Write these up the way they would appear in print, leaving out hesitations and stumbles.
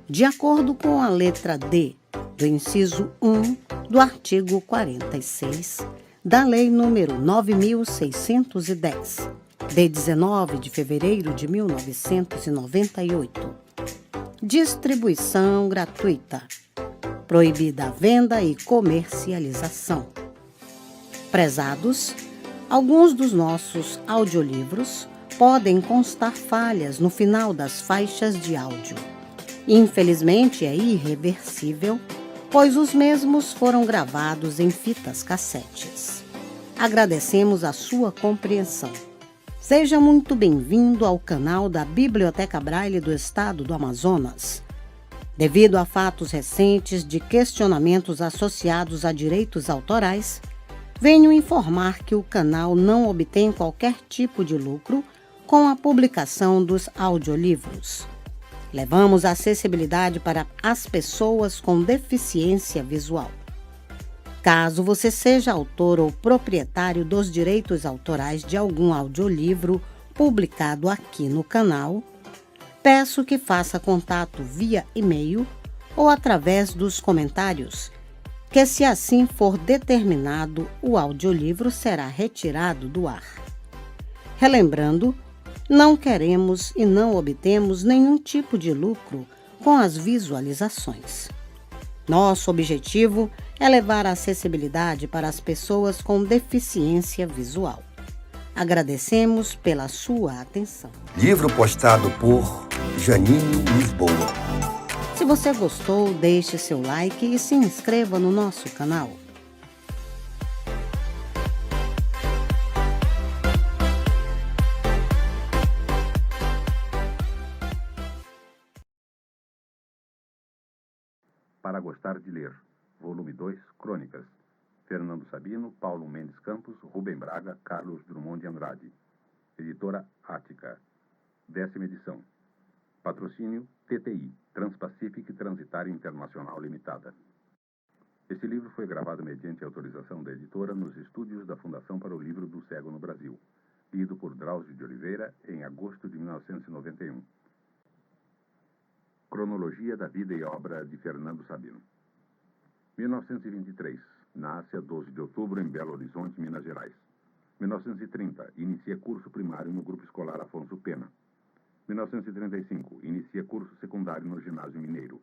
de acordo com a letra D do inciso 1 do artigo 46 da Lei nº 9.610, de 19 de fevereiro de 1998. Distribuição gratuita. Proibida a venda e comercialização. Prezados, alguns dos nossos audiolivros podem constar falhas no final das faixas de áudio. Infelizmente, é irreversível, pois os mesmos foram gravados em fitas cassetes. Agradecemos a sua compreensão. Seja muito bem-vindo ao canal da Biblioteca Braille do Estado do Amazonas. Devido a fatos recentes de questionamentos associados a direitos autorais, venho informar que o canal não obtém qualquer tipo de lucro com a publicação dos audiolivros. Levamos a acessibilidade para as pessoas com deficiência visual. Caso você seja autor ou proprietário dos direitos autorais de algum audiolivro publicado aqui no canal, peço que faça contato via e-mail ou através dos comentários, que, se assim for determinado, o audiolivro será retirado do ar. Relembrando, não queremos e não obtemos nenhum tipo de lucro com as visualizações. Nosso objetivo é levar a acessibilidade para as pessoas com deficiência visual. Agradecemos pela sua atenção. Livro postado por Janinho Lisboa. Se você gostou, deixe seu like e se inscreva no nosso canal. Para Gostar de Ler, volume 2, Crônicas. Fernando Sabino, Paulo Mendes Campos, Rubem Braga, Carlos Drummond de Andrade. Editora Ática. 10ª edição. Patrocínio TTI, Transpacific Transitária Internacional Limitada. Este livro foi gravado mediante autorização da editora nos estúdios da Fundação para o Livro do Cego no Brasil, lido por Drauzio de Oliveira em agosto de 1991. Cronologia da vida e obra de Fernando Sabino. 1923. Nasce a 12 de outubro em Belo Horizonte, Minas Gerais. 1930. Inicia curso primário no Grupo Escolar Afonso Pena. 1935. Inicia curso secundário no Ginásio Mineiro.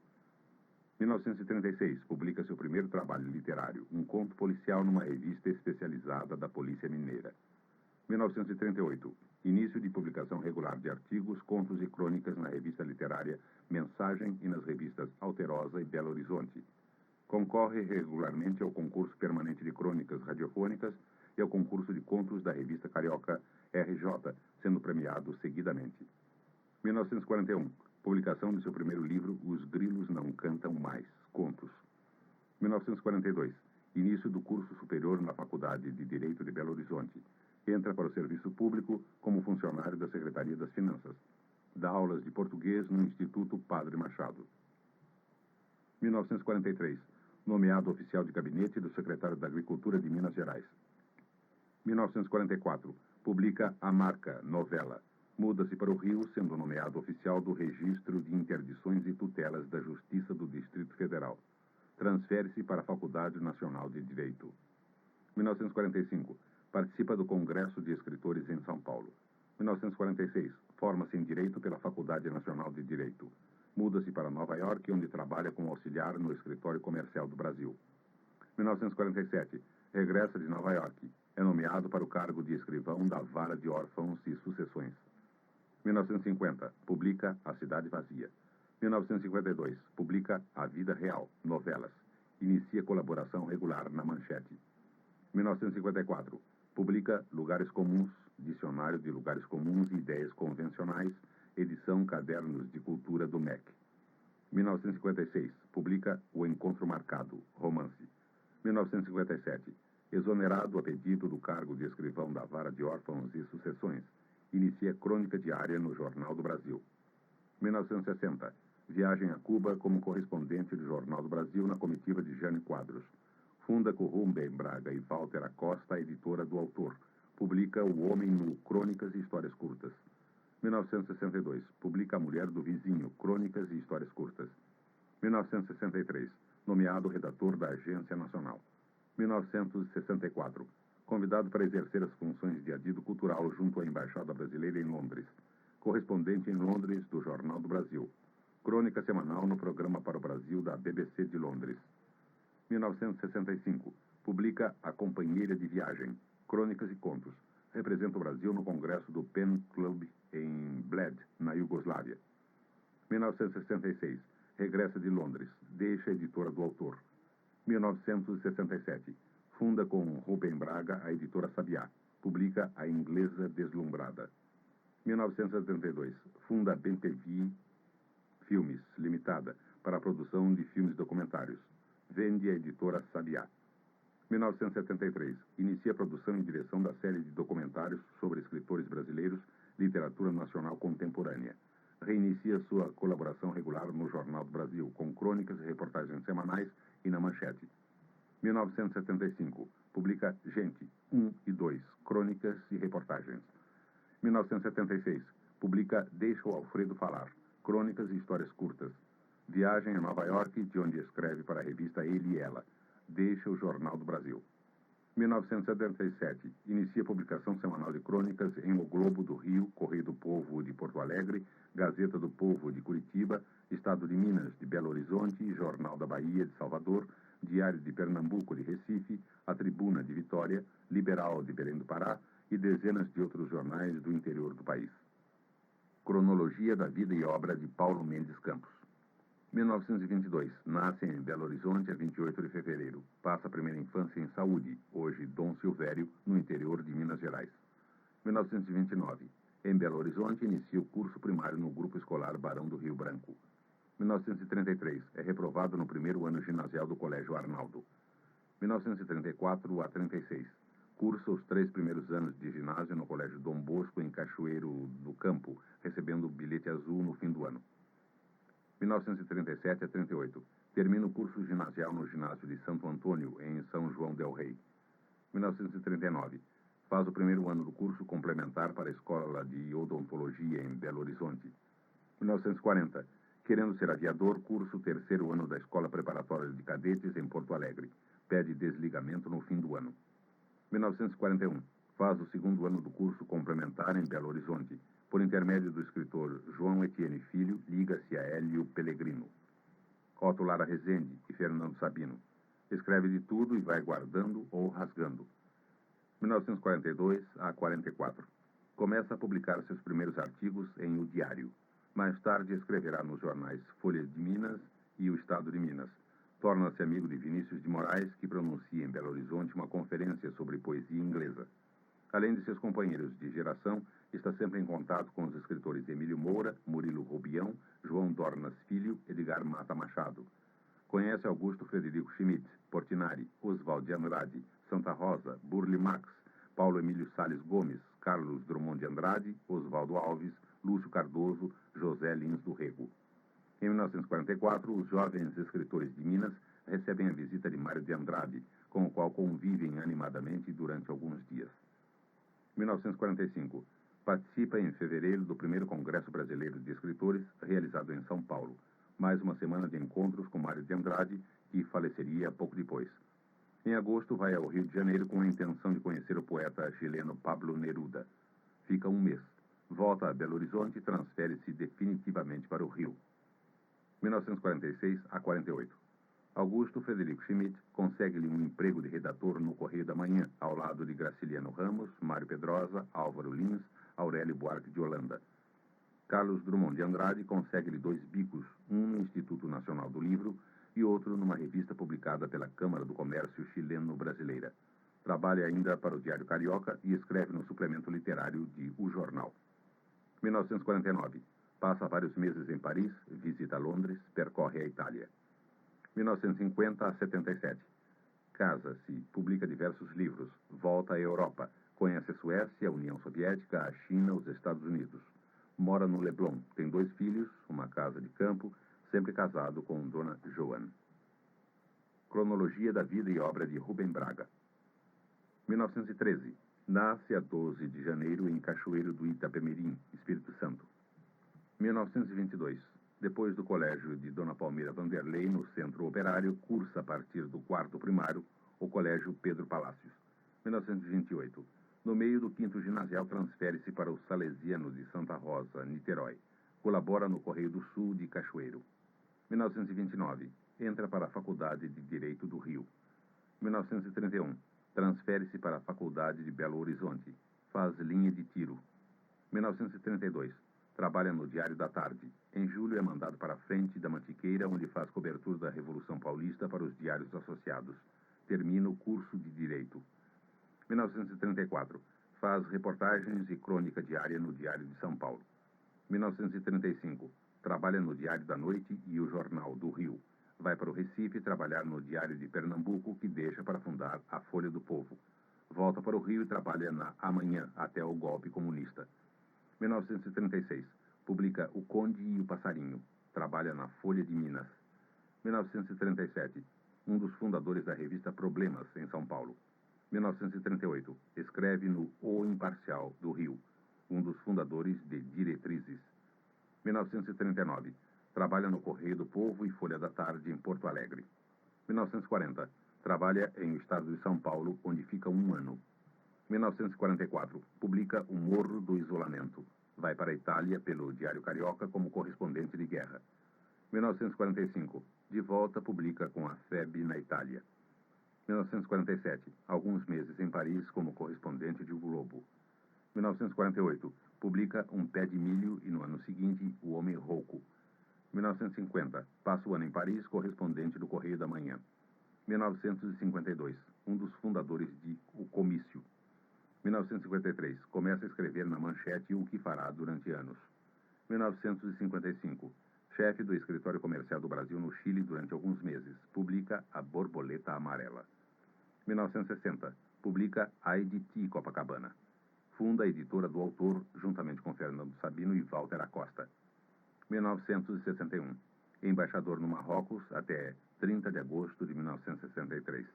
1936. Publica seu primeiro trabalho literário, um conto policial numa revista especializada da Polícia Mineira. 1938. Início de publicação regular de artigos, contos e crônicas na revista literária Mensagem e nas revistas Alterosa e Belo Horizonte. Concorre regularmente ao concurso permanente de crônicas radiofônicas e ao concurso de contos da revista carioca RJ, sendo premiado seguidamente. 1941. Publicação de seu primeiro livro, Os Grilos Não Cantam Mais, Contos. 1942. Início do curso superior na Faculdade de Direito de Belo Horizonte. Entra para o serviço público como funcionário da Secretaria das Finanças. Dá aulas de português no Instituto Padre Machado. 1943. Nomeado oficial de gabinete do secretário da Agricultura de Minas Gerais. 1944. Publica A Marca, novela. Muda-se para o Rio, sendo nomeado oficial do Registro de Interdições e Tutelas da Justiça do Distrito Federal. Transfere-se para a Faculdade Nacional de Direito. 1945. Participa do Congresso de Escritores em São Paulo. 1946. Forma-se em Direito pela Faculdade Nacional de Direito. Muda-se para Nova York, onde trabalha como auxiliar no Escritório Comercial do Brasil. 1947. Regressa de Nova York. É nomeado para o cargo de escrivão da Vara de Órfãos e Sucessões. 1950. Publica A Cidade Vazia. 1952. Publica A Vida Real, novelas. Inicia colaboração regular na Manchete. 1954. Publica Lugares Comuns, Dicionário de Lugares Comuns e Ideias Convencionais, edição Cadernos de Cultura do MEC. 1956. Publica O Encontro Marcado, romance. 1957. Exonerado a pedido do cargo de escrivão da Vara de Órfãos e Sucessões, inicia crônica diária no Jornal do Brasil. 1960. Viagem a Cuba como correspondente do Jornal do Brasil na comitiva de Jânio Quadros. Funda com Rubem Braga e Walter Acosta a editora do autor. Publica O Homem Nu, crônicas e histórias curtas. 1962. Publica A Mulher do Vizinho, crônicas e histórias curtas. 1963, nomeado redator da Agência Nacional. 1964, convidado para exercer as funções de adido cultural junto à Embaixada Brasileira em Londres. Correspondente em Londres do Jornal do Brasil. Crônica semanal no programa para o Brasil da BBC de Londres. 1965, publica A Companheira de Viagem, Crônicas e Contos. Representa o Brasil no Congresso do Pen Club em Bled, na Iugoslávia. 1966, regressa de Londres, deixa a editora do autor. 1967, funda com Rubem Braga a editora Sabiá, publica A Inglesa Deslumbrada. 1972, funda a BenTV Filmes Limitada para a produção de filmes documentários. Vende a editora Sabiá. 1973, inicia a produção e direção da série de documentários sobre escritores brasileiros, literatura nacional contemporânea. Reinicia sua colaboração regular no Jornal do Brasil, com crônicas e reportagens semanais e na Manchete. 1975, publica Gente 1 e 2, crônicas e reportagens. 1976, publica Deixa o Alfredo Falar, crônicas e histórias curtas. Viagem a Nova York, de onde escreve para a revista Ele e Ela. Deixa o Jornal do Brasil. 1977, inicia a publicação semanal de crônicas em O Globo do Rio, Correio do Povo de Porto Alegre, Gazeta do Povo de Curitiba, Estado de Minas de Belo Horizonte, Jornal da Bahia de Salvador, Diário de Pernambuco de Recife, A Tribuna de Vitória, Liberal de Belém do Pará e dezenas de outros jornais do interior do país. Cronologia da vida e obra de Paulo Mendes Campos. 1922, nasce em Belo Horizonte a 28 de fevereiro. Passa a primeira infância em Saúde, hoje Dom Silvério, no interior de Minas Gerais. 1929, em Belo Horizonte, inicia o curso primário no Grupo Escolar Barão do Rio Branco. 1933, é reprovado no primeiro ano ginasial do Colégio Arnaldo. 1934 a 36, cursa os 3 primeiros anos de ginásio no Colégio Dom Bosco, em Cachoeiro do Campo, recebendo o bilhete azul no fim do ano. 1937 a 38, termina o curso ginasial no ginásio de Santo Antônio, em São João del Rei. 1939, faz o primeiro ano do curso complementar para a Escola de Odontologia em Belo Horizonte. 1940, querendo ser aviador, cursa o terceiro ano da Escola Preparatória de Cadetes em Porto Alegre. Pede desligamento no fim do ano. 1941, faz o segundo ano do curso complementar em Belo Horizonte. Por intermédio do escritor João Etienne Filho, liga-se a Hélio Pellegrino, Otto Lara Rezende e Fernando Sabino. Escreve de tudo e vai guardando ou rasgando. 1942 a 44. Começa a publicar seus primeiros artigos em O Diário. Mais tarde escreverá nos jornais Folha de Minas e O Estado de Minas. Torna-se amigo de Vinícius de Moraes, que pronuncia em Belo Horizonte uma conferência sobre poesia inglesa. Além de seus companheiros de geração, está sempre em contato com os escritores Emílio Moura, Murilo Rubião, João Dornas Filho, Edgar Mata Machado. Conhece Augusto Frederico Schmidt, Portinari, Oswald de Andrade, Santa Rosa, Burle Marx, Paulo Emílio Salles Gomes, Carlos Drummond de Andrade, Oswaldo Alves, Lúcio Cardoso, José Lins do Rego. Em 1944, os jovens escritores de Minas recebem a visita de Mário de Andrade, com o qual convivem animadamente durante alguns dias. 1945. Participa em fevereiro do primeiro Congresso Brasileiro de Escritores, realizado em São Paulo. Mais uma semana de encontros com Mário de Andrade, que faleceria pouco depois. Em agosto, vai ao Rio de Janeiro com a intenção de conhecer o poeta chileno Pablo Neruda. Fica um mês. Volta a Belo Horizonte e transfere-se definitivamente para o Rio. 1946 a 48. Augusto Frederico Schmidt consegue-lhe um emprego de redator no Correio da Manhã, ao lado de Graciliano Ramos, Mário Pedrosa, Álvaro Lins, Aurélio Buarque de Holanda. Carlos Drummond de Andrade consegue-lhe 2 bicos, um no Instituto Nacional do Livro e outro numa revista publicada pela Câmara do Comércio Chileno-Brasileira. Trabalha ainda para o Diário Carioca e escreve no suplemento literário de O Jornal. 1949. Passa vários meses em Paris, visita Londres, percorre a Itália. 1950 a 77. Casa-se, publica diversos livros, volta à Europa, conhece a Suécia, a União Soviética, a China, os Estados Unidos. Mora no Leblon, tem 2 filhos, uma casa de campo, sempre casado com Dona Joan. Cronologia da vida e obra de Rubem Braga. 1913. Nasce a 12 de janeiro em Cachoeiro do Itapemirim, Espírito Santo. 1922. Depois do colégio de Dona Palmira Vanderlei, no Centro Operário, cursa a partir do quarto primário o colégio Pedro Palácios. 1928. No meio do quinto ginasial, transfere-se para o Salesiano de Santa Rosa, Niterói. Colabora no Correio do Sul de Cachoeiro. 1929. Entra para a Faculdade de Direito do Rio. 1931. Transfere-se para a Faculdade de Belo Horizonte. Faz linha de tiro. 1932. Trabalha no Diário da Tarde. Em julho é mandado para a Frente da Mantiqueira, onde faz cobertura da Revolução Paulista para os diários associados. Termina o curso de Direito. 1934. Faz reportagens e crônica diária no Diário de São Paulo. 1935. Trabalha no Diário da Noite e o Jornal do Rio. Vai para o Recife trabalhar no Diário de Pernambuco, que deixa para fundar a Folha do Povo. Volta para o Rio e trabalha na Amanhã, até o golpe comunista. 1936. Publica O Conde e o Passarinho. Trabalha na Folha de Minas. 1937. Um dos fundadores da revista Problemas, em São Paulo. 1938. Escreve no O Imparcial, do Rio. Um dos fundadores de Diretrizes. 1939. Trabalha no Correio do Povo e Folha da Tarde, em Porto Alegre. 1940. Trabalha em o estado de São Paulo, onde fica um ano. 1944. Publica O Morro do Isolamento. Vai para a Itália pelo Diário Carioca como correspondente de guerra. 1945. De volta, publica com a FEB na Itália. 1947. Alguns meses em Paris como correspondente de O Globo. 1948. Publica Um Pé de Milho e no ano seguinte O Homem Rouco. 1950. Passa o ano em Paris, correspondente do Correio da Manhã. 1952. Um dos fundadores de O Comício. 1953. Começa a escrever na Manchete o que fará durante anos. 1955. Chefe do Escritório Comercial do Brasil no Chile durante alguns meses. Publica A Borboleta Amarela. 1960. Publica Ai de Ti, Copacabana. Funda a editora do autor, juntamente com Fernando Sabino e Walter Acosta. 1961. Embaixador no Marrocos até 30 de agosto de 1963.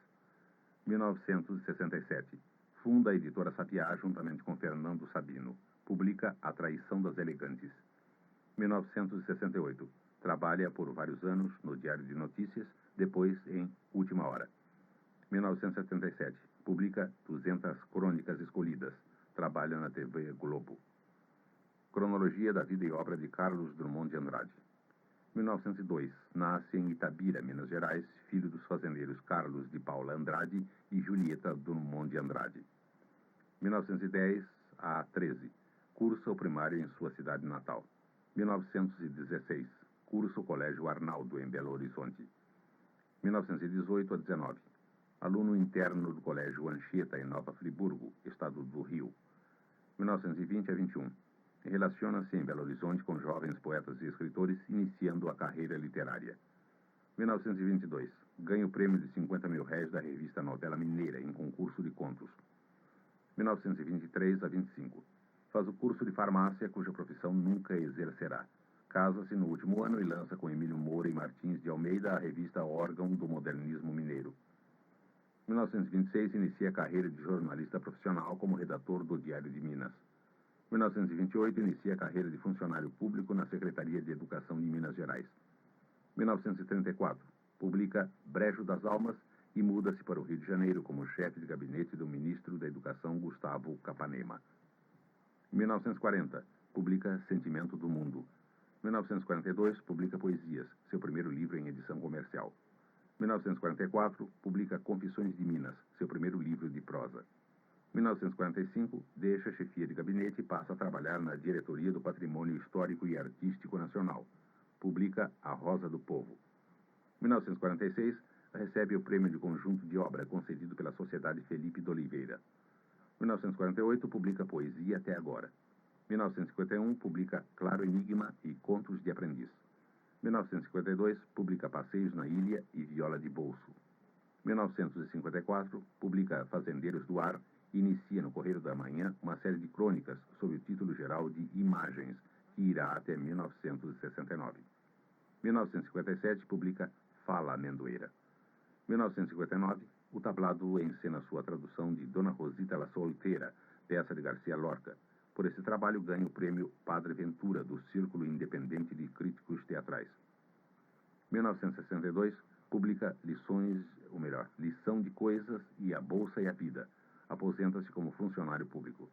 1967. Funda a editora Sapiá, juntamente com Fernando Sabino. Publica A Traição das Elegantes. 1968. Trabalha por vários anos no Diário de Notícias, depois em Última Hora. 1977. Publica 200 Crônicas Escolhidas. Trabalha na TV Globo. Cronologia da vida e obra de Carlos Drummond de Andrade. 1902. Nasce em Itabira, Minas Gerais, filho dos fazendeiros Carlos de Paula Andrade e Julieta Drummond de Andrade. 1910 a 13. Cursa o primário em sua cidade natal. 1916. Cursa o Colégio Arnaldo, em Belo Horizonte. 1918 a 19. Aluno interno do Colégio Anchieta, em Nova Friburgo, estado do Rio. 1920 a 21. Relaciona-se em Belo Horizonte com jovens poetas e escritores, iniciando a carreira literária. 1922. Ganha o prêmio de R$50 mil da revista Novela Mineira, em concurso de contos. 1923 a 25. Faz o curso de farmácia, cuja profissão nunca exercerá. Casa-se no último ano e lança com Emílio Moura e Martins de Almeida a revista Órgão do Modernismo Mineiro. 1926. Inicia a carreira de jornalista profissional como redator do Diário de Minas. 1928. Inicia a carreira de funcionário público na Secretaria de Educação de Minas Gerais. 1934. Publica Brejo das Almas e muda-se para o Rio de Janeiro como chefe de gabinete do ministro da Educação Gustavo Capanema. 1940. Publica Sentimento do Mundo. 1942. Publica Poesias, seu primeiro livro em edição comercial. 1944. Publica Confissões de Minas, seu primeiro livro de prosa. 1945. Deixa a chefia de gabinete e passa a trabalhar na Diretoria do Patrimônio Histórico e Artístico Nacional. Publica A Rosa do Povo. 1946. Recebe o prêmio de conjunto de obra concedido pela Sociedade Felipe de Oliveira. 1948. Publica Poesia Até Agora. 1951. Publica Claro Enigma e Contos de Aprendiz. 1952. Publica Passeios na Ilha e Viola de Bolso. 1954. Publica Fazendeiros do Ar e inicia no Correio da Manhã uma série de crônicas sob o título geral de Imagens, que irá até 1969. 1957. Publica Fala Amendoeira. 1959. O tablado encena sua tradução de Dona Rosita la Solteira, peça de Garcia Lorca. Por esse trabalho ganha o prêmio Padre Ventura, do Círculo Independente de Críticos Teatrais. 1962, publica Lição de Coisas e A Bolsa e a Vida. Aposenta-se como funcionário público.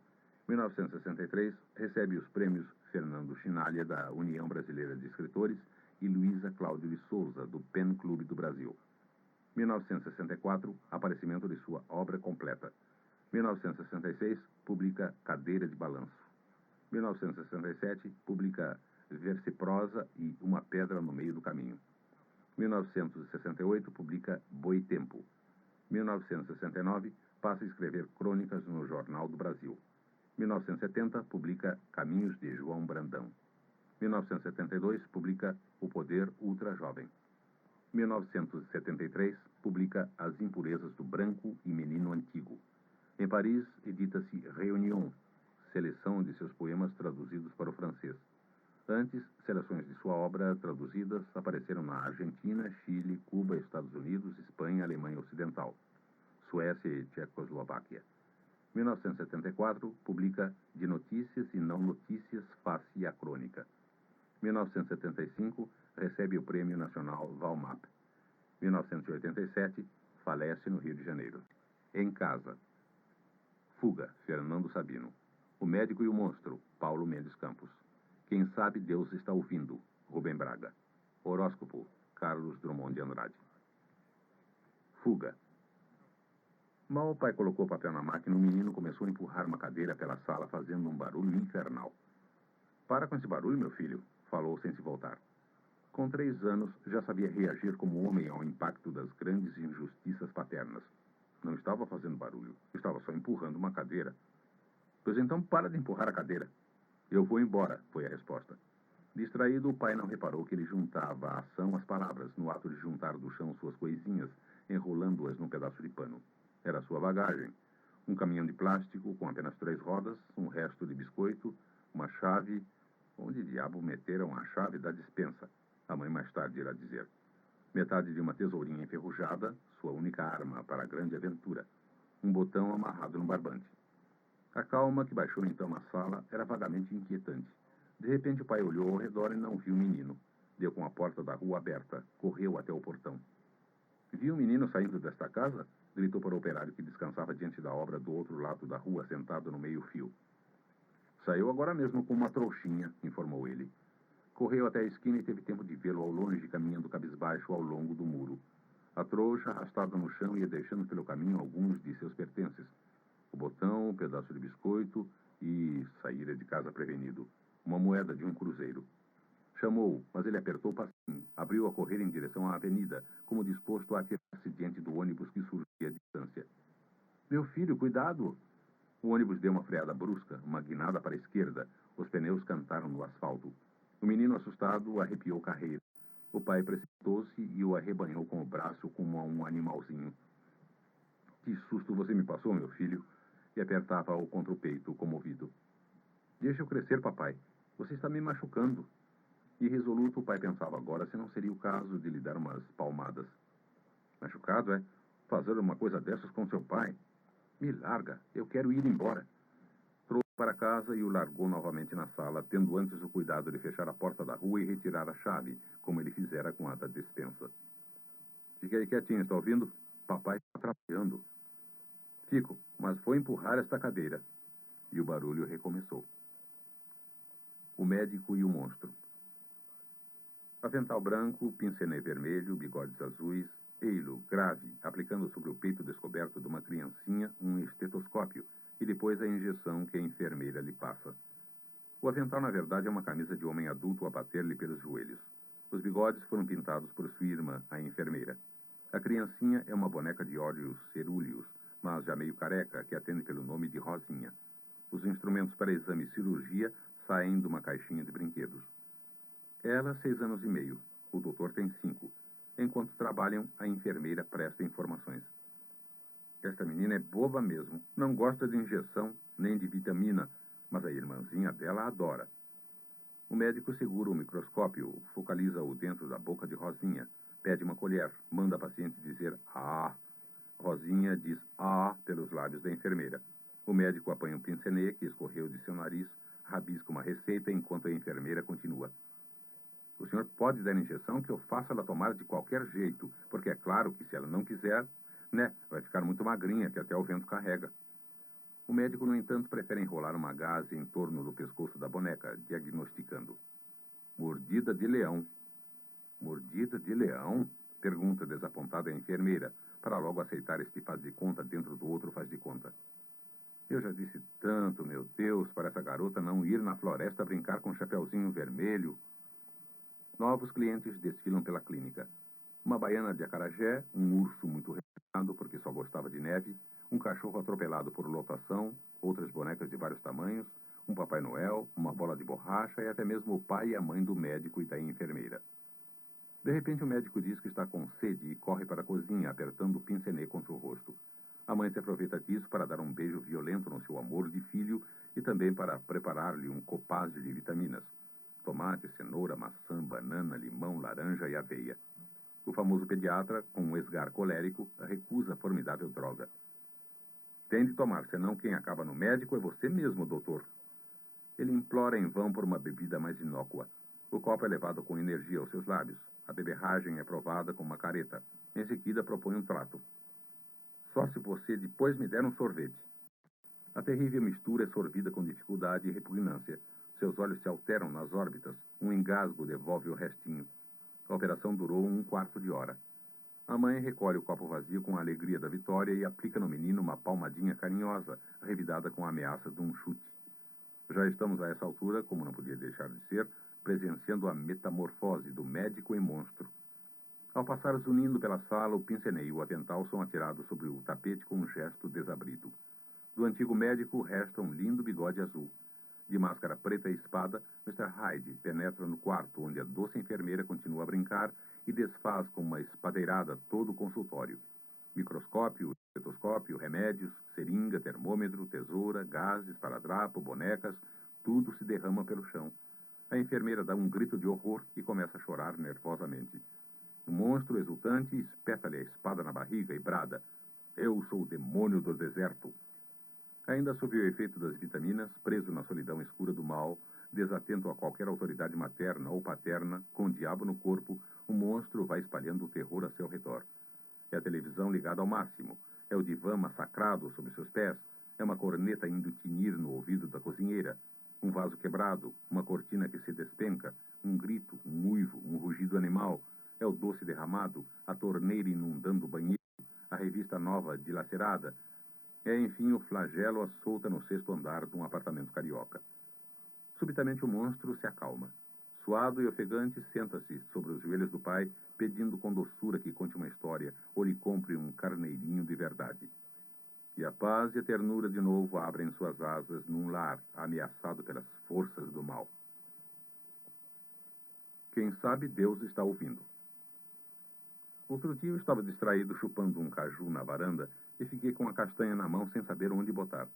1963, recebe os prêmios Fernando Chinalha, da União Brasileira de Escritores, e Luísa Cláudio de Souza, do Pen Clube do Brasil. 1964, aparecimento de sua obra completa. 1966, publica Cadeira de Balanço. 1967, publica Verse-prosa e Uma Pedra no Meio do Caminho. 1968, publica Boitempo. 1969, passa a escrever crônicas no Jornal do Brasil. 1970, publica Caminhos de João Brandão. 1972, publica O Poder Ultra Jovem. 1973, publica As Impurezas do Branco e Menino Antigo. Em Paris, edita-se Réunion, seleção de seus poemas traduzidos para o francês. Antes, seleções de sua obra traduzidas apareceram na Argentina, Chile, Cuba, Estados Unidos, Espanha, Alemanha Ocidental, Suécia e Tchecoslováquia. 1974, publica De Notícias e Não Notícias, Face a Crônica. 1975, recebe o Prêmio Nacional Valmap. 1987, falece no Rio de Janeiro. Em Casa. Fuga, Fernando Sabino. O Médico e o Monstro, Paulo Mendes Campos. Quem sabe Deus está ouvindo, Rubem Braga. Horóscopo, Carlos Drummond de Andrade. Fuga. Mal o pai colocou o papel na máquina, o menino começou a empurrar uma cadeira pela sala, fazendo um barulho infernal. Para com esse barulho, meu filho, falou sem se voltar. Com 3 anos, já sabia reagir como homem ao impacto das grandes injustiças paternas. Não estava fazendo barulho, estava só empurrando uma cadeira. Pois então para de empurrar a cadeira. Eu vou embora, foi a resposta. Distraído, o pai não reparou que ele juntava a ação às palavras, no ato de juntar do chão suas coisinhas, enrolando-as num pedaço de pano. Era sua bagagem. Um caminhão de plástico com apenas 3 rodas, um resto de biscoito, uma chave. Onde diabo meteram a chave da despensa? A mãe mais tarde irá dizer. Metade de uma tesourinha enferrujada, sua única arma para a grande aventura. Um botão amarrado no barbante. A calma que baixou então na sala era vagamente inquietante. De repente o pai olhou ao redor e não viu o menino. Deu com a porta da rua aberta. Correu até o portão. Viu o menino saindo desta casa? Gritou para o operário que descansava diante da obra do outro lado da rua, sentado no meio-fio. Saiu agora mesmo com uma trouxinha, informou ele. Correu até a esquina e teve tempo de vê-lo ao longe, caminhando cabisbaixo ao longo do muro. A trouxa, arrastada no chão, ia deixando pelo caminho alguns de seus pertences. O botão, um pedaço de biscoito e saíra de casa prevenido. Uma moeda de 1 cruzeiro. Chamou-o, mas ele apertou o passinho. Abriu a correr em direção à avenida, como disposto a atirar-se diante do ônibus que surgia à distância. Meu filho, cuidado! O ônibus deu uma freada brusca, uma guinada para a esquerda. Os pneus cantaram no asfalto. O menino, assustado, arrepiou carreira. O pai precipitou-se e o arrebanhou com o braço como a um animalzinho. Que susto você me passou, meu filho! E apertava-o contra o peito, comovido. Deixa eu crescer, papai. Você está me machucando. Irresoluto, o pai pensava agora se não seria o caso de lhe dar umas palmadas. Machucado, é? Fazer uma coisa dessas com seu pai? Me larga, eu quero ir embora. Trouxe para casa e o largou novamente na sala, tendo antes o cuidado de fechar a porta da rua e retirar a chave, como ele fizera com a da despensa. Fique aí quietinho, está ouvindo? Papai está trabalhando. Fico, mas vou empurrar esta cadeira. E o barulho recomeçou. O Médico e o Monstro. Avental branco, pincenê vermelho, bigodes azuis, eilo, grave, aplicando sobre o peito descoberto de uma criancinha um estetoscópio e depois a injeção que a enfermeira lhe passa. O avental, na verdade, é uma camisa de homem adulto a bater-lhe pelos joelhos. Os bigodes foram pintados por sua irmã, a enfermeira. A criancinha é uma boneca de olhos cerúleos, mas já meio careca, que atende pelo nome de Rosinha. Os instrumentos para exame e cirurgia saem de uma caixinha de brinquedos. Ela, 6 anos e meio. O doutor tem 5. Enquanto trabalham, a enfermeira presta informações. Esta menina é boba mesmo. Não gosta de injeção, nem de vitamina, mas a irmãzinha dela adora. O médico segura o microscópio, focaliza-o dentro da boca de Rosinha, pede uma colher, manda a paciente dizer "ah". Rosinha diz "ah" pelos lábios da enfermeira. O médico apanha um pincenê que escorreu de seu nariz, rabisca uma receita enquanto a enfermeira continua. O senhor pode dar injeção que eu faço ela tomar de qualquer jeito, porque é claro que se ela não quiser, né, vai ficar muito magrinha, que até o vento carrega. O médico, no entanto, prefere enrolar uma gaze em torno do pescoço da boneca, diagnosticando. Mordida de leão. Mordida de leão? Pergunta desapontada a enfermeira, para logo aceitar este faz de conta dentro do outro faz de conta. Eu já disse tanto, meu Deus, para essa garota não ir na floresta brincar com um chapeuzinho vermelho. Novos clientes desfilam pela clínica. Uma baiana de acarajé, um urso muito refinado porque só gostava de neve, um cachorro atropelado por lotação, outras bonecas de vários tamanhos, um Papai Noel, uma bola de borracha e até mesmo o pai e a mãe do médico e da enfermeira. De repente o médico diz que está com sede e corre para a cozinha, apertando o pincenê contra o rosto. A mãe se aproveita disso para dar um beijo violento no seu amor de filho e também para preparar-lhe um copázio de vitaminas. Tomate, cenoura, maçã, banana, limão, laranja e aveia. O famoso pediatra, com um esgar colérico, recusa a formidável droga. Tem de tomar, senão quem acaba no médico é você mesmo, doutor. Ele implora em vão por uma bebida mais inócua. O copo é levado com energia aos seus lábios. A beberragem é provada com uma careta. Em seguida, propõe um trato. Só se você depois me der um sorvete. A terrível mistura é sorvida com dificuldade e repugnância. Seus olhos se alteram nas órbitas. Um engasgo devolve o restinho. A operação durou 1/4 de hora. A mãe recolhe o copo vazio com a alegria da vitória e aplica no menino uma palmadinha carinhosa, revidada com a ameaça de um chute. Já estamos a essa altura, como não podia deixar de ser, presenciando a metamorfose do médico em monstro. Ao passar zunindo pela sala, o pincenê e o avental são atirados sobre o tapete com um gesto desabrido. Do antigo médico resta um lindo bigode azul. De máscara preta e espada, Mr. Hyde penetra no quarto, onde a doce enfermeira continua a brincar e desfaz com uma espadeirada todo o consultório. Microscópio, estetoscópio, remédios, seringa, termômetro, tesoura, gases, paradrapo, bonecas, tudo se derrama pelo chão. A enfermeira dá um grito de horror e começa a chorar nervosamente. O monstro, exultante, espeta-lhe a espada na barriga e brada: Eu sou o demônio do deserto. Ainda sob o efeito das vitaminas, preso na solidão escura do mal, desatento a qualquer autoridade materna ou paterna, com o diabo no corpo, o monstro vai espalhando o terror a seu redor. É a televisão ligada ao máximo, é o divã massacrado sob seus pés, é uma corneta indo tinir no ouvido da cozinheira, um vaso quebrado, uma cortina que se despenca, um grito, um uivo, um rugido animal, é o doce derramado, a torneira inundando o banheiro, a revista nova dilacerada. É, enfim, o flagelo à solta no 6º andar de um apartamento carioca. Subitamente o monstro se acalma. Suado e ofegante, senta-se sobre os joelhos do pai, pedindo com doçura que conte uma história ou lhe compre um carneirinho de verdade. E a paz e a ternura de novo abrem suas asas num lar ameaçado pelas forças do mal. Quem sabe Deus está ouvindo. Outro dia eu estava distraído chupando um caju na varanda e fiquei com a castanha na mão sem saber onde botar.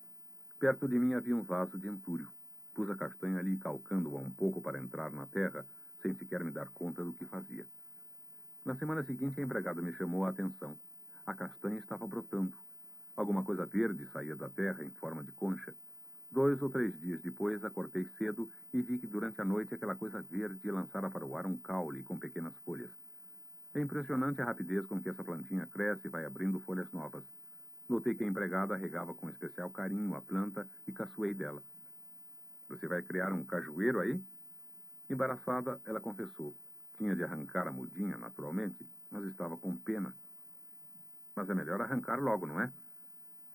Perto de mim havia um vaso de entulho. Pus a castanha ali, calcando-a um pouco para entrar na terra, sem sequer me dar conta do que fazia. Na semana seguinte, a empregada me chamou a atenção. A castanha estava brotando. Alguma coisa verde saía da terra em forma de concha. 2 ou 3 dias depois, acordei cedo e vi que durante a noite aquela coisa verde lançara para o ar um caule com pequenas folhas. É impressionante a rapidez com que essa plantinha cresce e vai abrindo folhas novas. Notei que a empregada regava com especial carinho a planta e caçoei dela. Você vai criar um cajueiro aí? Embaraçada, ela confessou. Tinha de arrancar a mudinha, naturalmente, mas estava com pena. Mas é melhor arrancar logo, não é?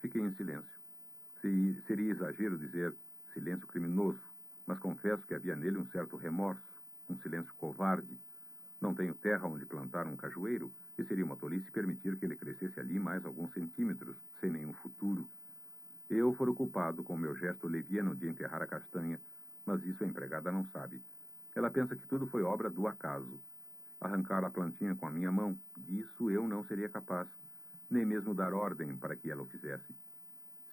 Fiquei em silêncio. Seria exagero dizer silêncio criminoso, mas confesso que havia nele um certo remorso, um silêncio covarde. Não tenho terra onde plantar um cajueiro, e seria uma tolice permitir que ele crescesse ali mais alguns centímetros, sem nenhum futuro. Eu fora o culpado com meu gesto leviano de enterrar a castanha, mas isso a empregada não sabe. Ela pensa que tudo foi obra do acaso. Arrancar a plantinha com a minha mão, disso eu não seria capaz, nem mesmo dar ordem para que ela o fizesse.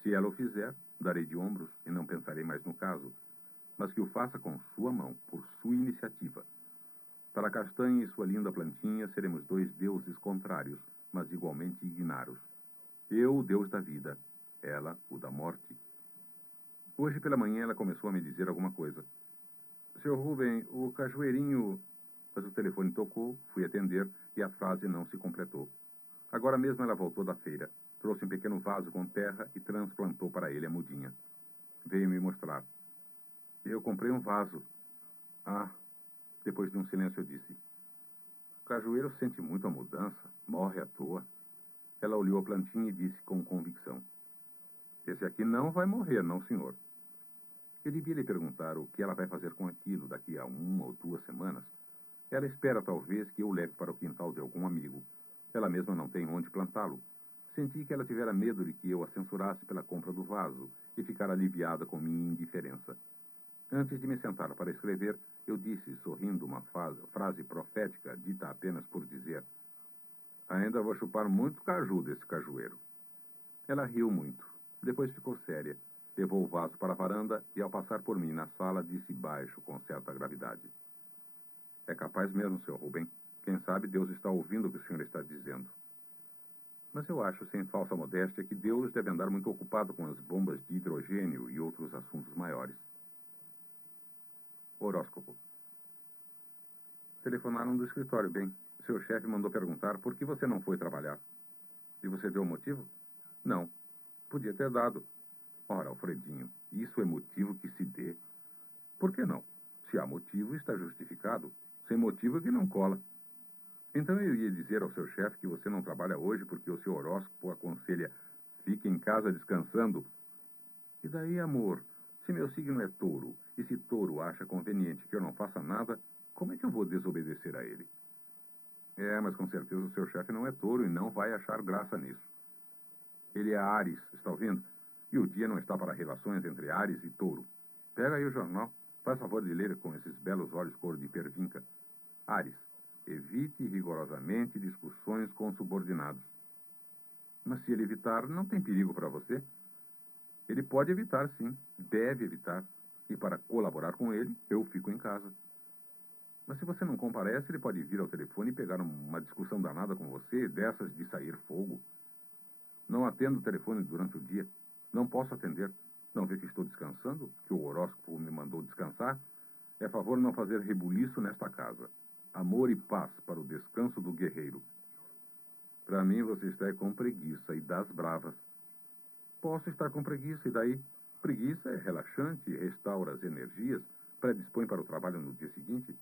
Se ela o fizer, darei de ombros e não pensarei mais no caso, mas que o faça com sua mão, por sua iniciativa. Para a castanha e sua linda plantinha, seremos 2 deuses contrários, mas igualmente ignaros. Eu, o deus da vida, ela, o da morte. Hoje pela manhã ela começou a me dizer alguma coisa. Seu Rubem, o cajueirinho... Mas o telefone tocou, fui atender e a frase não se completou. Agora mesmo ela voltou da feira, trouxe um pequeno vaso com terra e transplantou para ele a mudinha. Veio me mostrar. Eu comprei um vaso. Ah, depois de um silêncio eu disse. O cajueiro sente muito a mudança, morre à toa. Ela olhou a plantinha e disse com convicção. Esse aqui não vai morrer, não, senhor. Eu devia lhe perguntar o que ela vai fazer com aquilo daqui a 1 ou 2 semanas. Ela espera, talvez, que eu o leve para o quintal de algum amigo. Ela mesma não tem onde plantá-lo. Senti que ela tivera medo de que eu a censurasse pela compra do vaso e ficara aliviada com minha indiferença. Antes de me sentar para escrever, eu disse, sorrindo, uma frase profética, dita apenas por dizer: ainda vou chupar muito caju desse cajueiro. Ela riu muito. Depois ficou séria. Levou o vaso para a varanda e, ao passar por mim na sala, disse baixo, com certa gravidade. É capaz mesmo, Sr. Rubem. Quem sabe Deus está ouvindo o que o senhor está dizendo. Mas eu acho, sem falsa modéstia, que Deus deve andar muito ocupado com as bombas de hidrogênio e outros assuntos maiores. Horóscopo. Telefonaram do escritório, bem. Seu chefe mandou perguntar por que você não foi trabalhar. E você deu o motivo? Não. Podia ter dado. Ora, Alfredinho, isso é motivo que se dê. Por que não? Se há motivo, está justificado. Sem motivo é que não cola. Então eu ia dizer ao seu chefe que você não trabalha hoje porque o seu horóscopo aconselha fique em casa descansando. E daí, amor, se meu signo é touro, e se touro acha conveniente que eu não faça nada, como é que eu vou desobedecer a ele? É, mas com certeza o seu chefe não é touro e não vai achar graça nisso. Ele é Áries, está ouvindo? E o dia não está para relações entre Áries e touro. Pega aí o jornal, faz favor de ler com esses belos olhos cor de pervinca. Áries, evite rigorosamente discussões com subordinados. Mas se ele evitar, não tem perigo para você? Ele pode evitar, sim, deve evitar. E para colaborar com ele, eu fico em casa. Mas se você não comparece, ele pode vir ao telefone e pegar uma discussão danada com você, dessas de sair fogo. Não atendo o telefone durante o dia. Não posso atender. Não vê que estou descansando? Que o horóscopo me mandou descansar? É favor não fazer rebuliço nesta casa. Amor e paz para o descanso do guerreiro. Para mim, você está com preguiça e das bravas. Posso estar com preguiça, e daí? Preguiça é relaxante, restaura as energias, predispõe para o trabalho no dia seguinte.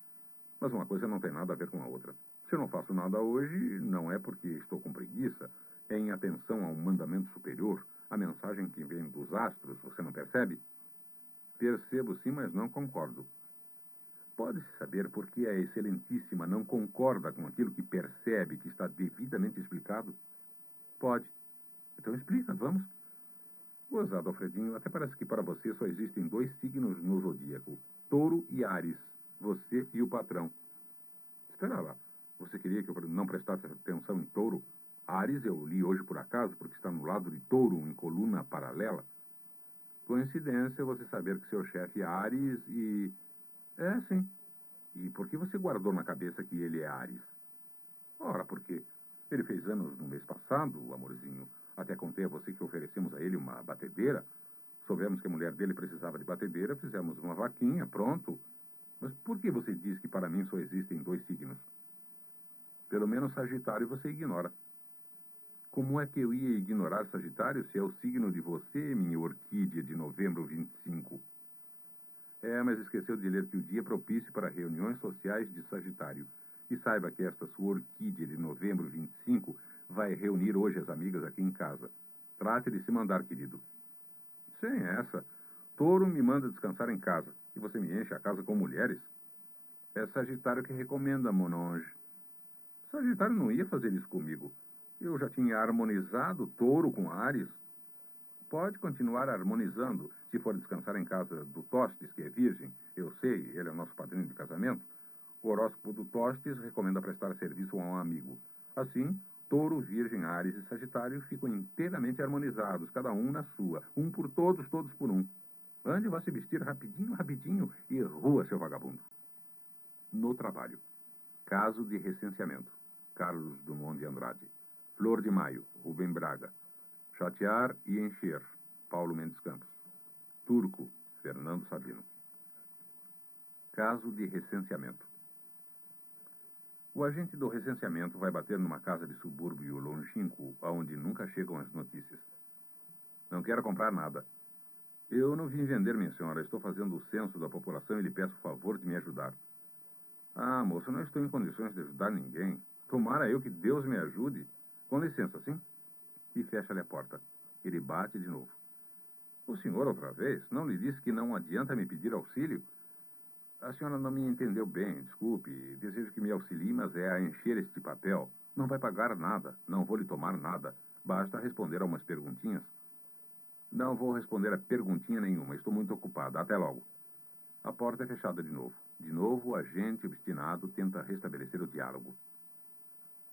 Mas uma coisa não tem nada a ver com a outra. Se eu não faço nada hoje, não é porque estou com preguiça, é em atenção a um mandamento superior, a mensagem que vem dos astros, você não percebe? Percebo sim, mas não concordo. Pode-se saber por que a Excelentíssima não concorda com aquilo que percebe que está devidamente explicado? Pode. Então explica, vamos. Gozado, Alfredinho, até parece que para você só existem 2 signos no zodíaco, Touro e Áries, você e o patrão. Espera lá, você queria que eu não prestasse atenção em Touro? Áries eu li hoje por acaso, porque está no lado de Touro, em coluna paralela. Coincidência você saber que seu chefe é Áries e... É, sim. E por que você guardou na cabeça que ele é Áries? Ora, porque ele fez anos no mês passado, amorzinho. Até contei a você que oferecemos a ele uma batedeira. Soubemos que a mulher dele precisava de batedeira, fizemos uma vaquinha, pronto. Mas por que você diz que para mim só existem 2 signos? Pelo menos Sagitário você ignora. Como é que eu ia ignorar Sagitário se é o signo de você, minha orquídea de novembro 25? É, mas esqueceu de ler que o dia é propício para reuniões sociais de Sagitário. E saiba que esta sua orquídea de novembro 25 vai reunir hoje as amigas aqui em casa. Trate de se mandar, querido. Sem essa. Touro me manda descansar em casa. E você me enche a casa com mulheres? É Sagitário que recomenda, mon ange. Sagitário não ia fazer isso comigo. Eu já tinha harmonizado Touro com Áries. Pode continuar harmonizando se for descansar em casa do Tostes, que é virgem. Eu sei, ele é nosso padrinho de casamento. O horóscopo do Tostes recomenda prestar serviço a um amigo. Assim, Touro, Virgem, Áries e Sagitário ficam inteiramente harmonizados, cada um na sua. Um por todos, todos por um. Ande, vá se vestir rapidinho, rapidinho e rua, seu vagabundo. No trabalho. Caso de recenseamento. Carlos Drummond de Andrade. Flor de Maio. Rubem Braga. Chatear e encher. Paulo Mendes Campos. Turco, Fernando Sabino. Caso de recenseamento. O agente do recenseamento vai bater numa casa de subúrbio longínquo, aonde nunca chegam as notícias. Não quero comprar nada. Eu não vim vender, minha senhora. Estou fazendo o censo da população e lhe peço o favor de me ajudar. Ah, moço, não estou em condições de ajudar ninguém. Tomara eu que Deus me ajude. Com licença, sim? E fecha-lhe a porta. Ele bate de novo. O senhor, outra vez, não lhe disse que não adianta me pedir auxílio? A senhora não me entendeu bem, desculpe. Desejo que me auxilie, mas é a encher este papel. Não vai pagar nada, não vou lhe tomar nada. Basta responder a umas perguntinhas. Não vou responder a perguntinha nenhuma, estou muito ocupado. Até logo. A porta é fechada de novo. De novo, o agente obstinado tenta restabelecer o diálogo.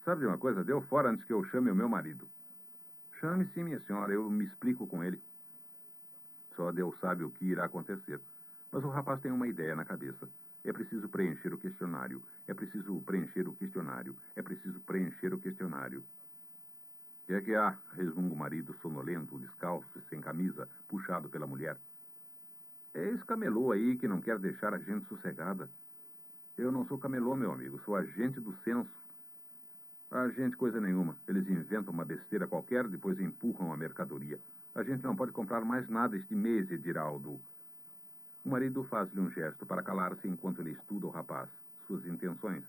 Sabe de uma coisa? Deu fora antes que eu chame o meu marido. Chame sim, minha senhora, eu me explico com ele. Só Deus sabe o que irá acontecer. Mas o rapaz tem uma ideia na cabeça. É preciso preencher o questionário. É preciso preencher o questionário. É preciso preencher o questionário. O que é que há? Resmunga o marido sonolento, descalço e sem camisa, puxado pela mulher. É esse camelô aí que não quer deixar a gente sossegada. Eu não sou camelô, meu amigo. Sou agente do censo. Agente coisa nenhuma. Eles inventam uma besteira qualquer, depois empurram a mercadoria. A gente não pode comprar mais nada este mês, Ediraldo. O marido faz-lhe um gesto para calar-se enquanto ele estuda o rapaz, suas intenções.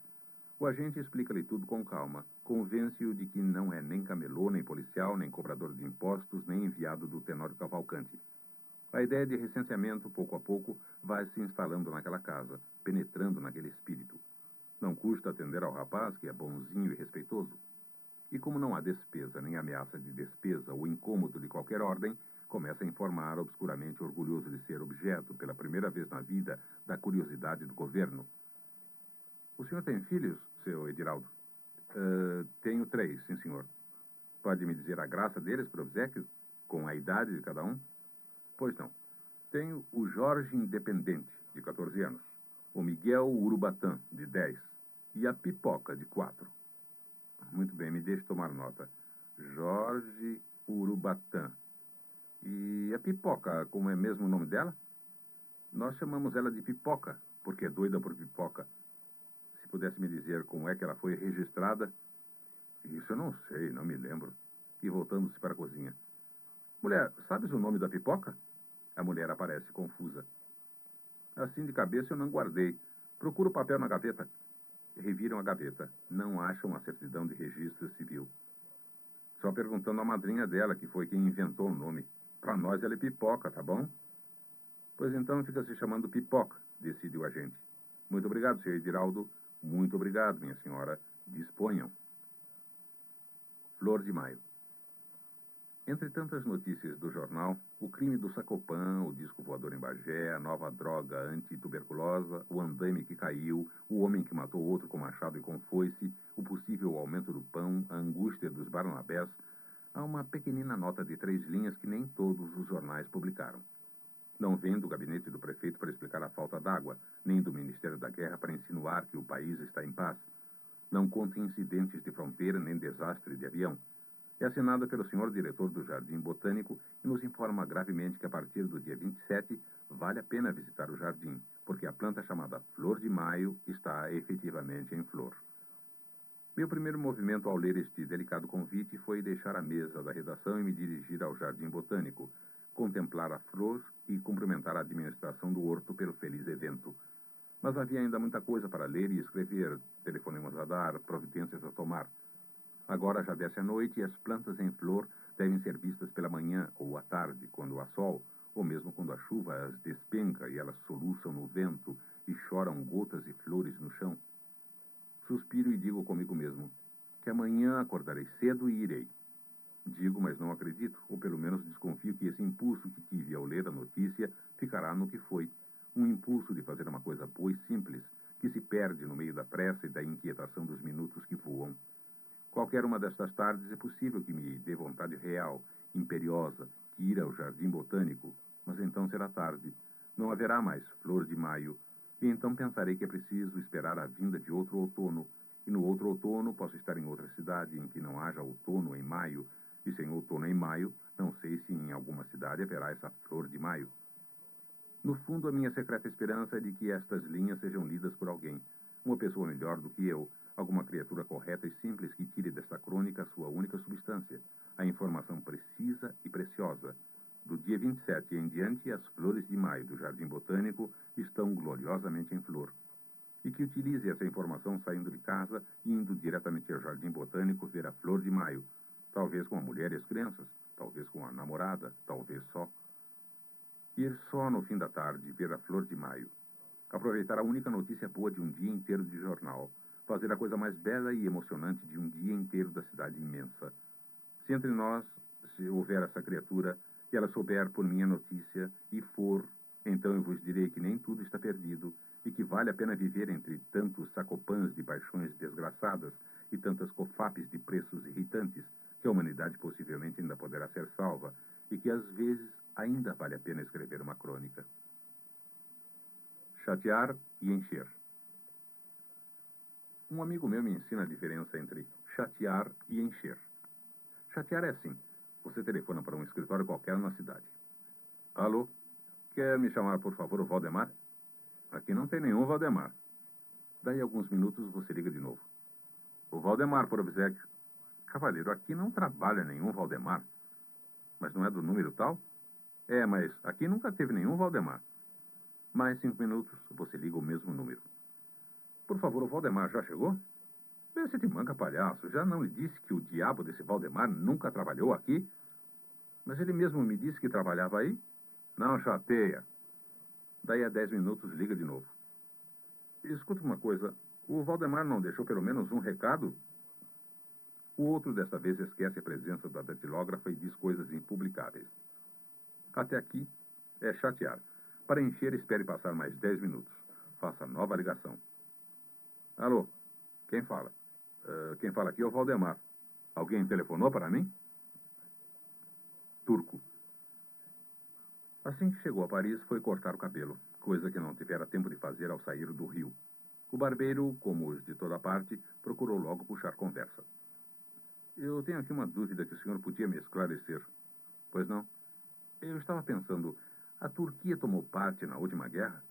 O agente explica-lhe tudo com calma. Convence-o de que não é nem camelô, nem policial, nem cobrador de impostos, nem enviado do Tenório Cavalcante. A ideia de recenseamento, pouco a pouco, vai se instalando naquela casa, penetrando naquele espírito. Não custa atender ao rapaz, que é bonzinho e respeitoso. E como não há despesa, nem ameaça de despesa ou incômodo de qualquer ordem, começa a informar, obscuramente orgulhoso de ser objeto, pela primeira vez na vida, da curiosidade do governo. O senhor tem filhos, seu Ediraldo? Tenho 3, sim, senhor. Pode me dizer a graça deles para obséquio? Com a idade de cada um? Pois não. Tenho o Jorge Independente, de 14 anos. O Miguel Urubatã, de 10. E a Pipoca, de 4. Muito bem, me deixe tomar nota. Jorge Urubatã. E a Pipoca, como é mesmo o nome dela? Nós chamamos ela de Pipoca, porque é doida por pipoca. Se pudesse me dizer como é que ela foi registrada? Isso eu não sei, não me lembro. E voltando-se para a cozinha. Mulher, sabes o nome da Pipoca? A mulher aparece confusa. Assim de cabeça eu não guardei. Procura o papel na gaveta. Reviram a gaveta. Não acham a certidão de registro civil. Só perguntando à madrinha dela, que foi quem inventou o nome. Para nós ela é Pipoca, tá bom? Pois então fica se chamando Pipoca, decide o agente. Muito obrigado, senhor Ediraldo. Muito obrigado, minha senhora. Disponham. Flor de Maio. Entre tantas notícias do jornal, o crime do Sacopan, o disco voador em Bagé, a nova droga antituberculosa, o andaime que caiu, o homem que matou outro com machado e com foice, o possível aumento do pão, a angústia dos Barnabés, há uma pequenina nota de 3 linhas que nem todos os jornais publicaram. Não vem do gabinete do prefeito para explicar a falta d'água, nem do Ministério da Guerra para insinuar que o país está em paz. Não conta incidentes de fronteira nem desastre de avião. É assinada pelo senhor diretor do Jardim Botânico e nos informa gravemente que a partir do dia 27 vale a pena visitar o jardim, porque a planta chamada Flor de Maio está efetivamente em flor. Meu primeiro movimento ao ler este delicado convite foi deixar a mesa da redação e me dirigir ao Jardim Botânico, contemplar a flor e cumprimentar a administração do horto pelo feliz evento. Mas havia ainda muita coisa para ler e escrever, telefonemas a dar, providências a tomar. Agora já desce a noite e as plantas em flor devem ser vistas pela manhã ou à tarde, quando há sol, ou mesmo quando a chuva as despenca e elas soluçam no vento e choram gotas e flores no chão. Suspiro e digo comigo mesmo que amanhã acordarei cedo e irei. Digo, mas não acredito, ou pelo menos desconfio que esse impulso que tive ao ler a notícia ficará no que foi. Um impulso de fazer uma coisa boa e simples, que se perde no meio da pressa e da inquietação dos minutos que voam. Qualquer uma destas tardes é possível que me dê vontade real, imperiosa, de ir ao Jardim Botânico, mas então será tarde. Não haverá mais Flor de Maio, e então pensarei que é preciso esperar a vinda de outro outono, e no outro outono posso estar em outra cidade em que não haja outono em maio, e sem outono em maio, não sei se em alguma cidade haverá essa Flor de Maio. No fundo, a minha secreta esperança é de que estas linhas sejam lidas por alguém, uma pessoa melhor do que eu, alguma criatura correta e simples que tire desta crônica a sua única substância, a informação precisa e preciosa. Do dia 27 em diante, as flores de maio do Jardim Botânico estão gloriosamente em flor. E que utilize essa informação saindo de casa e indo diretamente ao Jardim Botânico ver a flor de maio, talvez com a mulher e as crianças, talvez com a namorada, talvez só. Ir só no fim da tarde ver a flor de maio. Aproveitar a única notícia boa de um dia inteiro de jornal. Fazer a coisa mais bela e emocionante de um dia inteiro da cidade imensa. Se entre nós, se houver essa criatura, e ela souber por minha notícia, e for, então eu vos direi que nem tudo está perdido, e que vale a pena viver entre tantos sacopãs de paixões desgraçadas e tantas cofapes de preços irritantes, que a humanidade possivelmente ainda poderá ser salva, e que às vezes ainda vale a pena escrever uma crônica. Chatear e encher. Um amigo meu me ensina a diferença entre chatear e encher. Chatear é assim: você telefona para um escritório qualquer na cidade. Alô? Quer me chamar, por favor, o Valdemar? Aqui não tem nenhum Valdemar. Daí a alguns minutos você liga de novo. O Valdemar, por obséquio. Cavalheiro, aqui não trabalha nenhum Valdemar. Mas não é do número tal? É, mas aqui nunca teve nenhum Valdemar. Mais 5 minutos, você liga o mesmo número. Por favor, o Valdemar já chegou? Vê se te manca, palhaço. Já não lhe disse que o diabo desse Valdemar nunca trabalhou aqui? Mas ele mesmo me disse que trabalhava aí? Não chateia. Daí a 10 minutos liga de novo. Escuta uma coisa, o Valdemar não deixou pelo menos um recado? O outro desta vez esquece a presença da datilógrafa e diz coisas impublicáveis. Até aqui é chatear. Para encher, espere passar mais 10 minutos. Faça nova ligação. Alô? Quem fala? Quem fala aqui é o Valdemar. Alguém telefonou para mim? Turco. Assim que chegou a Paris, foi cortar o cabelo, coisa que não tivera tempo de fazer ao sair do Rio. O barbeiro, como os de toda parte, procurou logo puxar conversa. Eu tenho aqui uma dúvida que o senhor podia me esclarecer. Pois não? Eu estava pensando, a Turquia tomou parte na última guerra?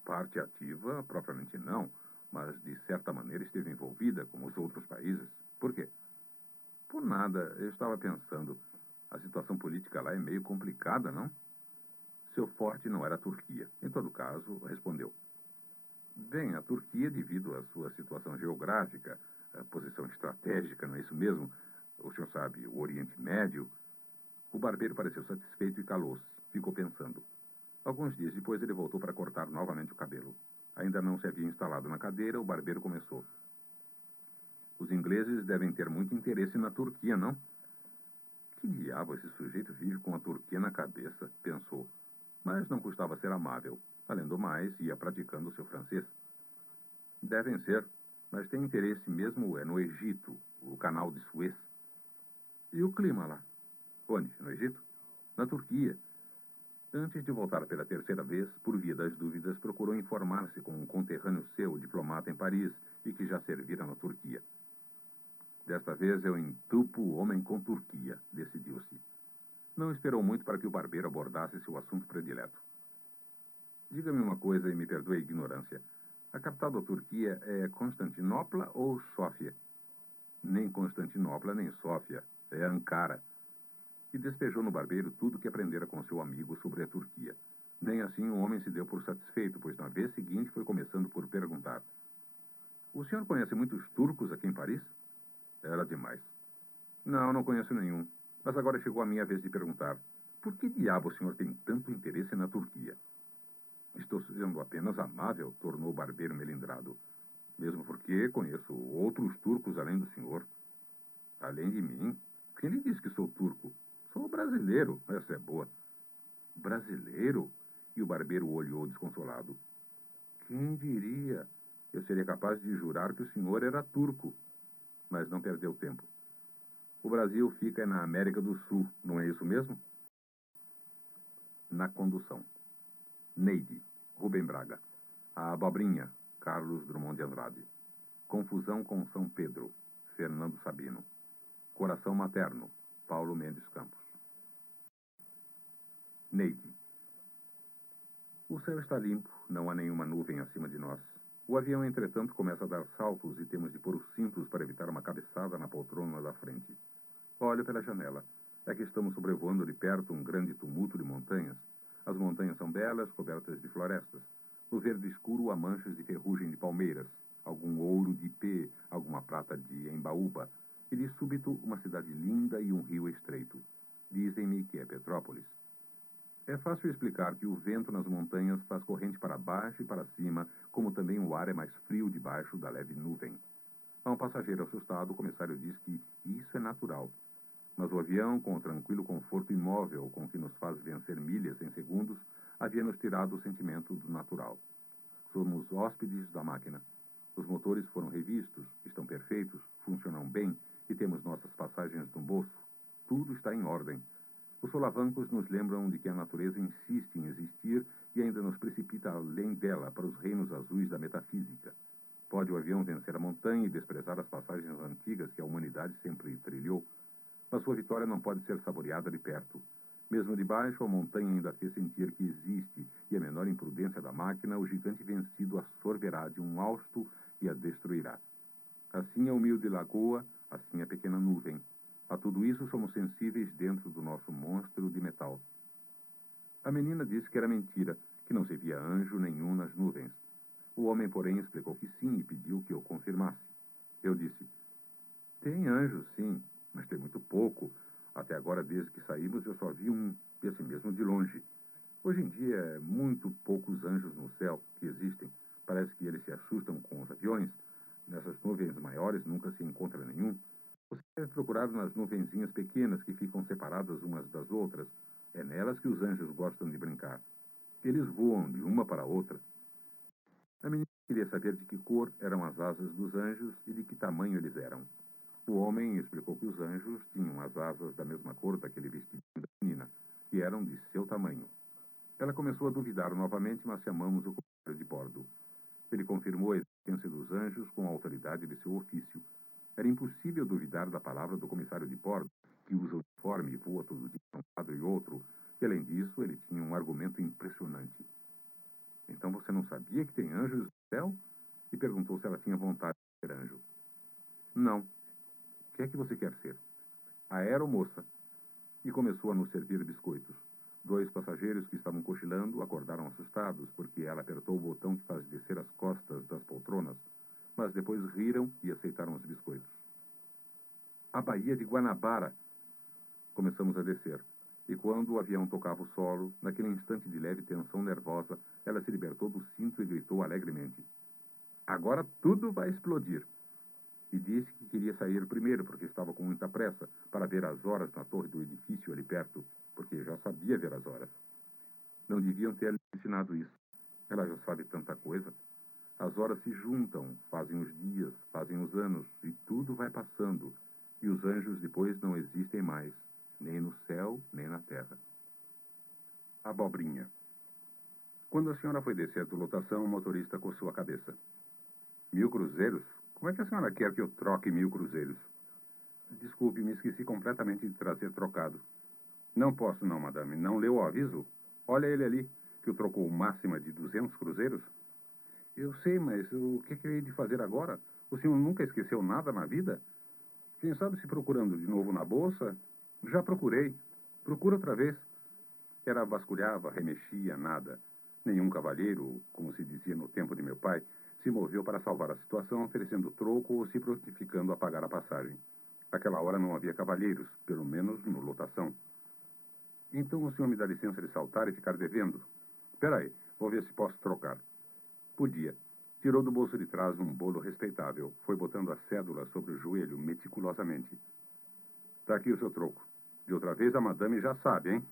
Parte ativa, propriamente não, mas de certa maneira esteve envolvida, como os outros países. Por quê? Por nada, eu estava pensando, a situação política lá é meio complicada, não? Seu forte não era a Turquia. Em todo caso, respondeu. Bem, a Turquia, devido à sua situação geográfica, a posição estratégica, não é isso mesmo? O senhor sabe, o Oriente Médio. O barbeiro pareceu satisfeito e calou-se. Ficou pensando. Alguns dias depois, ele voltou para cortar novamente o cabelo. Ainda não se havia instalado na cadeira, o barbeiro começou. Os ingleses devem ter muito interesse na Turquia, não? Que diabo esse sujeito vive com a Turquia na cabeça, pensou. Mas não custava ser amável. Além do mais, ia praticando o seu francês. Devem ser, mas tem interesse mesmo é no Egito, o canal de Suez. E o clima lá? Onde? No Egito? Na Turquia. Antes de voltar pela terceira vez, por via das dúvidas, procurou informar-se com um conterrâneo seu, diplomata em Paris, e que já servira na Turquia. Desta vez eu entupo o homem com Turquia, decidiu-se. Não esperou muito para que o barbeiro abordasse seu assunto predileto. Diga-me uma coisa e me perdoe a ignorância. A capital da Turquia é Constantinopla ou Sófia? Nem Constantinopla, nem Sófia. É Ankara. E despejou no barbeiro tudo que aprendera com seu amigo sobre a Turquia. Nem assim o homem se deu por satisfeito, pois na vez seguinte foi começando por perguntar. O senhor conhece muitos turcos aqui em Paris? Era demais. Não, não conheço nenhum. Mas agora chegou a minha vez de perguntar. Por que diabo o senhor tem tanto interesse na Turquia? Estou sendo apenas amável, tornou o barbeiro melindrado. Mesmo porque conheço outros turcos além do senhor. Além de mim? Quem lhe disse que sou turco? Sou brasileiro, essa é boa. Brasileiro? E o barbeiro o olhou desconsolado. Quem diria? Eu seria capaz de jurar que o senhor era turco. Mas não perdeu tempo. O Brasil fica na América do Sul, não é isso mesmo? Na condução. Neide, Rubem Braga. A Abobrinha, Carlos Drummond de Andrade. Confusão com São Pedro, Fernando Sabino. Coração Materno, Paulo Mendes Campos. Neide. O céu está limpo, não há nenhuma nuvem acima de nós. O avião, entretanto, começa a dar saltos e temos de pôr os cintos para evitar uma cabeçada na poltrona da frente. Olho pela janela. É que estamos sobrevoando de perto um grande tumulto de montanhas. As montanhas são belas, cobertas de florestas. No verde escuro há manchas de ferrugem de palmeiras, algum ouro de ipê, alguma prata de embaúba, e de súbito uma cidade linda e um rio estreito. Dizem-me que é Petrópolis. É fácil explicar que o vento nas montanhas faz corrente para baixo e para cima, como também o ar é mais frio debaixo da leve nuvem. A um passageiro assustado, o comissário diz que isso é natural. Mas o avião, com o tranquilo conforto imóvel com que nos faz vencer milhas em segundos, havia nos tirado o sentimento do natural. Somos hóspedes da máquina. Os motores foram revistos, estão perfeitos, funcionam bem e temos nossas passagens no bolso. Tudo está em ordem. Os solavancos nos lembram de que a natureza insiste em existir e ainda nos precipita além dela para os reinos azuis da metafísica. Pode o avião vencer a montanha e desprezar as passagens antigas que a humanidade sempre trilhou, mas sua vitória não pode ser saboreada de perto. Mesmo de baixo, a montanha ainda fez sentir que existe, e a menor imprudência da máquina, o gigante vencido a sorverá de um hausto e a destruirá. Assim a humilde lagoa, assim a pequena nuvem. A tudo isso somos sensíveis dentro do nosso monstro de metal. A menina disse que era mentira, que não se via anjo nenhum nas nuvens. O homem, porém, explicou que sim e pediu que eu confirmasse. Eu disse: tem anjos, sim, mas tem muito pouco. Até agora, desde que saímos, eu só vi um, e assim mesmo de longe. Hoje em dia, é muito poucos anjos no céu que existem. Parece que eles se assustam com os aviões. Nessas nuvens maiores nunca se encontra nenhum. Você deve procurar nas nuvenzinhas pequenas que ficam separadas umas das outras. É nelas que os anjos gostam de brincar. Eles voam de uma para outra. A menina queria saber de que cor eram as asas dos anjos e de que tamanho eles eram. O homem explicou que os anjos tinham as asas da mesma cor daquele vestidinho da menina, e eram de seu tamanho. Ela começou a duvidar novamente, mas chamamos o comissário de bordo. Ele confirmou a existência dos anjos com a autoridade de seu ofício. Era impossível duvidar da palavra do comissário de bordo, que usa uniforme e voa todo dia de um lado e outro, e além disso, ele tinha um argumento impressionante. Então você não sabia que tem anjos no céu? E perguntou se ela tinha vontade de ser anjo. Não. O que é que você quer ser? A aeromoça. E começou a nos servir biscoitos. 2 passageiros que estavam cochilando acordaram assustados, porque ela apertou o botão que faz descer as costas das poltronas, mas depois riram e aceitaram os biscoitos. A Baía de Guanabara! Começamos a descer. E quando o avião tocava o solo, naquele instante de leve tensão nervosa, ela se libertou do cinto e gritou alegremente: agora tudo vai explodir! E disse que queria sair primeiro, porque estava com muita pressa, para ver as horas na torre do edifício ali perto, porque já sabia ver as horas. Não deviam ter lhe ensinado isso. Ela já sabe tanta coisa. As horas se juntam, fazem os dias, fazem os anos, e tudo vai passando. E os anjos depois não existem mais, nem no céu, nem na terra. Abobrinha. Quando a senhora foi descer do lotação, o motorista coçou a cabeça. 1000 cruzeiros? Como é que a senhora quer que eu troque 1000 cruzeiros? Desculpe, me esqueci completamente de trazer trocado. Não posso não, madame. Não leu o aviso? Olha ele ali, que o trocou máxima de 200 cruzeiros. Eu sei, mas o que eu hei de fazer agora? O senhor nunca esqueceu nada na vida? Quem sabe se procurando de novo na bolsa? Já procurei. Procura outra vez. Ela vasculhava, remexia, nada. Nenhum cavalheiro, como se dizia no tempo de meu pai, se moveu para salvar a situação, oferecendo troco ou se prontificando a pagar a passagem. Naquela hora não havia cavalheiros, pelo menos no lotação. Então o senhor me dá licença de saltar e ficar devendo? Espera aí, vou ver se posso trocar. Podia. Tirou do bolso de trás um bolo respeitável. Foi botando a cédula sobre o joelho meticulosamente. Tá aqui o seu troco. De outra vez a madame já sabe, hein?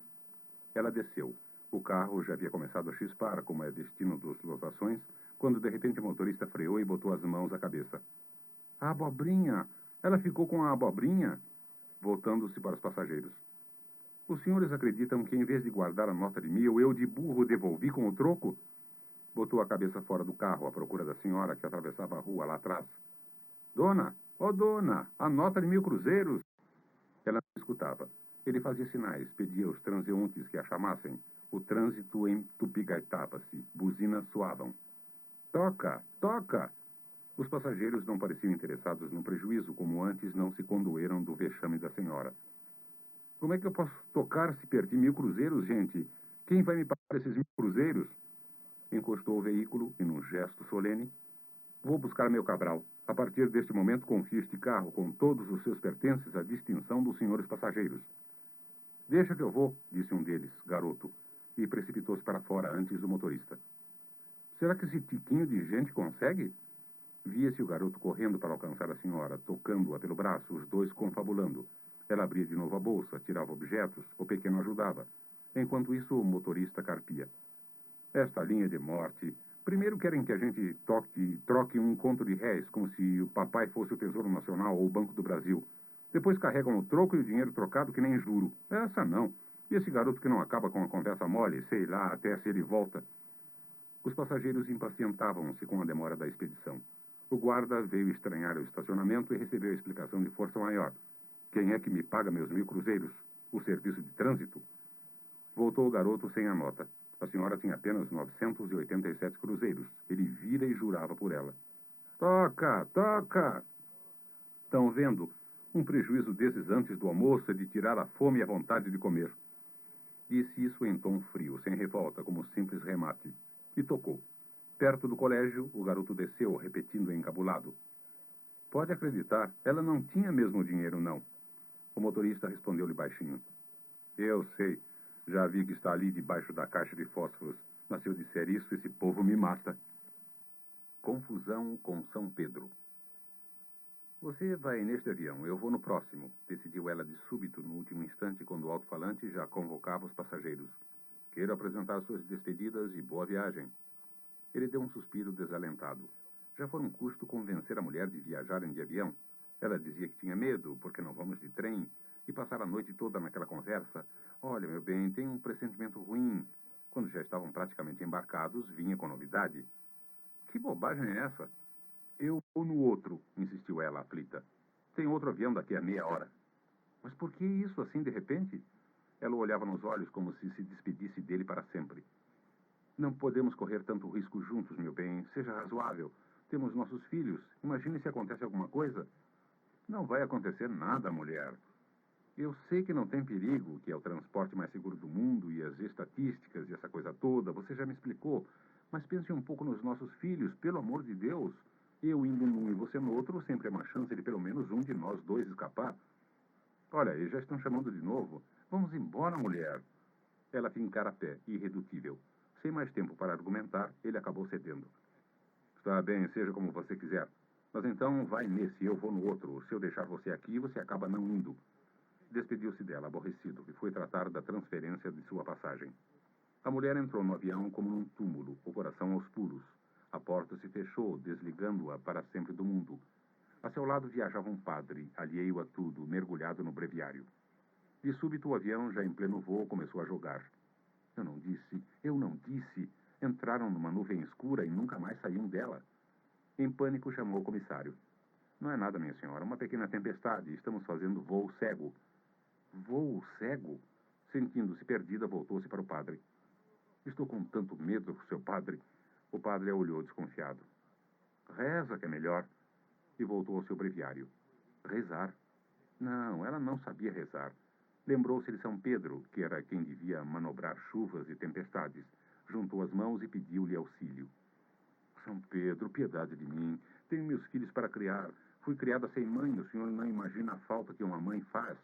Ela desceu. O carro já havia começado a chispar, como é destino dos lotações, quando de repente o motorista freou e botou as mãos à cabeça. A abobrinha! Ela ficou com a abobrinha? Voltando-se para os passageiros. Os senhores acreditam que, em vez de guardar a nota de 1000, eu de burro devolvi com o troco? Botou a cabeça fora do carro à procura da senhora que atravessava a rua lá atrás. Dona! Ó dona! A nota de 1000 cruzeiros! Ela não escutava. Ele fazia sinais, pedia aos transeuntes que a chamassem. O trânsito entupigaitava-se, buzinas soavam. Toca! Toca! Os passageiros não pareciam interessados no prejuízo, como antes não se condoeram do vexame da senhora. Como é que eu posso tocar se perdi 1.000 cruzeiros, gente? Quem vai me pagar esses 1.000 cruzeiros? Encostou o veículo e, num gesto solene, vou buscar meu Cabral. A partir deste momento, confio este carro com todos os seus pertences à distinção dos senhores passageiros. Deixa que eu vou, disse um deles, garoto, e precipitou-se para fora antes do motorista. Será que esse tiquinho de gente consegue? Via-se o garoto correndo para alcançar a senhora, tocando-a pelo braço, os dois confabulando. Ela abria de novo a bolsa, tirava objetos, o pequeno ajudava. Enquanto isso, o motorista carpia. Esta linha de morte. Primeiro querem que a gente troque um conto de réis, como se o papai fosse o Tesouro Nacional ou o Banco do Brasil. Depois carregam o troco e o dinheiro trocado que nem juro. Essa não. E esse garoto que não acaba com a conversa mole, sei lá, até se ele volta. Os passageiros impacientavam-se com a demora da expedição. O guarda veio estranhar o estacionamento e recebeu a explicação de força maior. Quem é que me paga meus 1.000 cruzeiros? O serviço de trânsito? Voltou o garoto sem a nota. A senhora tinha apenas 987 cruzeiros. Ele vira e jurava por ela. Toca! Toca! Estão vendo? Um prejuízo desses antes do almoço é de tirar a fome e a vontade de comer. Disse isso em tom frio, sem revolta, como simples remate. E tocou. Perto do colégio, o garoto desceu, repetindo encabulado. Pode acreditar, ela não tinha mesmo dinheiro, não. O motorista respondeu-lhe baixinho. Eu sei. Já vi que está ali debaixo da caixa de fósforos. Mas se eu disser isso, esse povo me mata. Confusão com São Pedro. Você vai neste avião, eu vou no próximo, decidiu ela de súbito no último instante, quando o alto-falante já convocava os passageiros. Quero apresentar suas despedidas e boa viagem. Ele deu um suspiro desalentado. Já foi um custo convencer a mulher de viajarem de avião. Ela dizia que tinha medo, porque não vamos de trem, e passar a noite toda naquela conversa. Olha, meu bem, tenho um pressentimento ruim. Quando já estavam praticamente embarcados, vinha com novidade. Que bobagem é essa? Eu vou no outro, insistiu ela, aflita. Tem outro avião daqui a meia hora. Mas por que isso assim de repente? Ela o olhava nos olhos como se despedisse dele para sempre. Não podemos correr tanto risco juntos, meu bem. Seja razoável. Temos nossos filhos. Imagine se acontece alguma coisa. Não vai acontecer nada, mulher. Eu sei que não tem perigo, que é o transporte mais seguro do mundo e as estatísticas e essa coisa toda. Você já me explicou. Mas pense um pouco nos nossos filhos, pelo amor de Deus. Eu indo num e você no outro, sempre é uma chance de pelo menos um de nós dois escapar. Olha, eles já estão chamando de novo. Vamos embora, mulher. Ela fincara a pé, irredutível. Sem mais tempo para argumentar, ele acabou cedendo. Está bem, seja como você quiser. Mas então vai nesse, eu vou no outro. Se eu deixar você aqui, você acaba não indo. Despediu-se dela, aborrecido, e foi tratar da transferência de sua passagem. A mulher entrou no avião como num túmulo, o coração aos pulos. A porta se fechou, desligando-a para sempre do mundo. A seu lado viajava um padre, alheio a tudo, mergulhado no breviário. De súbito, o avião, já em pleno voo, começou a jogar. Eu não disse. Entraram numa nuvem escura e nunca mais saíam dela. Em pânico, chamou o comissário. Não é nada, minha senhora, uma pequena tempestade. Estamos fazendo voo cego. Voo cego? Sentindo-se perdida, voltou-se para o padre. Estou com tanto medo, seu padre. O padre a olhou desconfiado. Reza, que é melhor. E voltou ao seu breviário. Rezar? Não, ela não sabia rezar. Lembrou-se de São Pedro, que era quem devia manobrar chuvas e tempestades. Juntou as mãos e pediu-lhe auxílio. São Pedro, piedade de mim. Tenho meus filhos para criar. Fui criada sem mãe. O senhor não imagina a falta que uma mãe faz.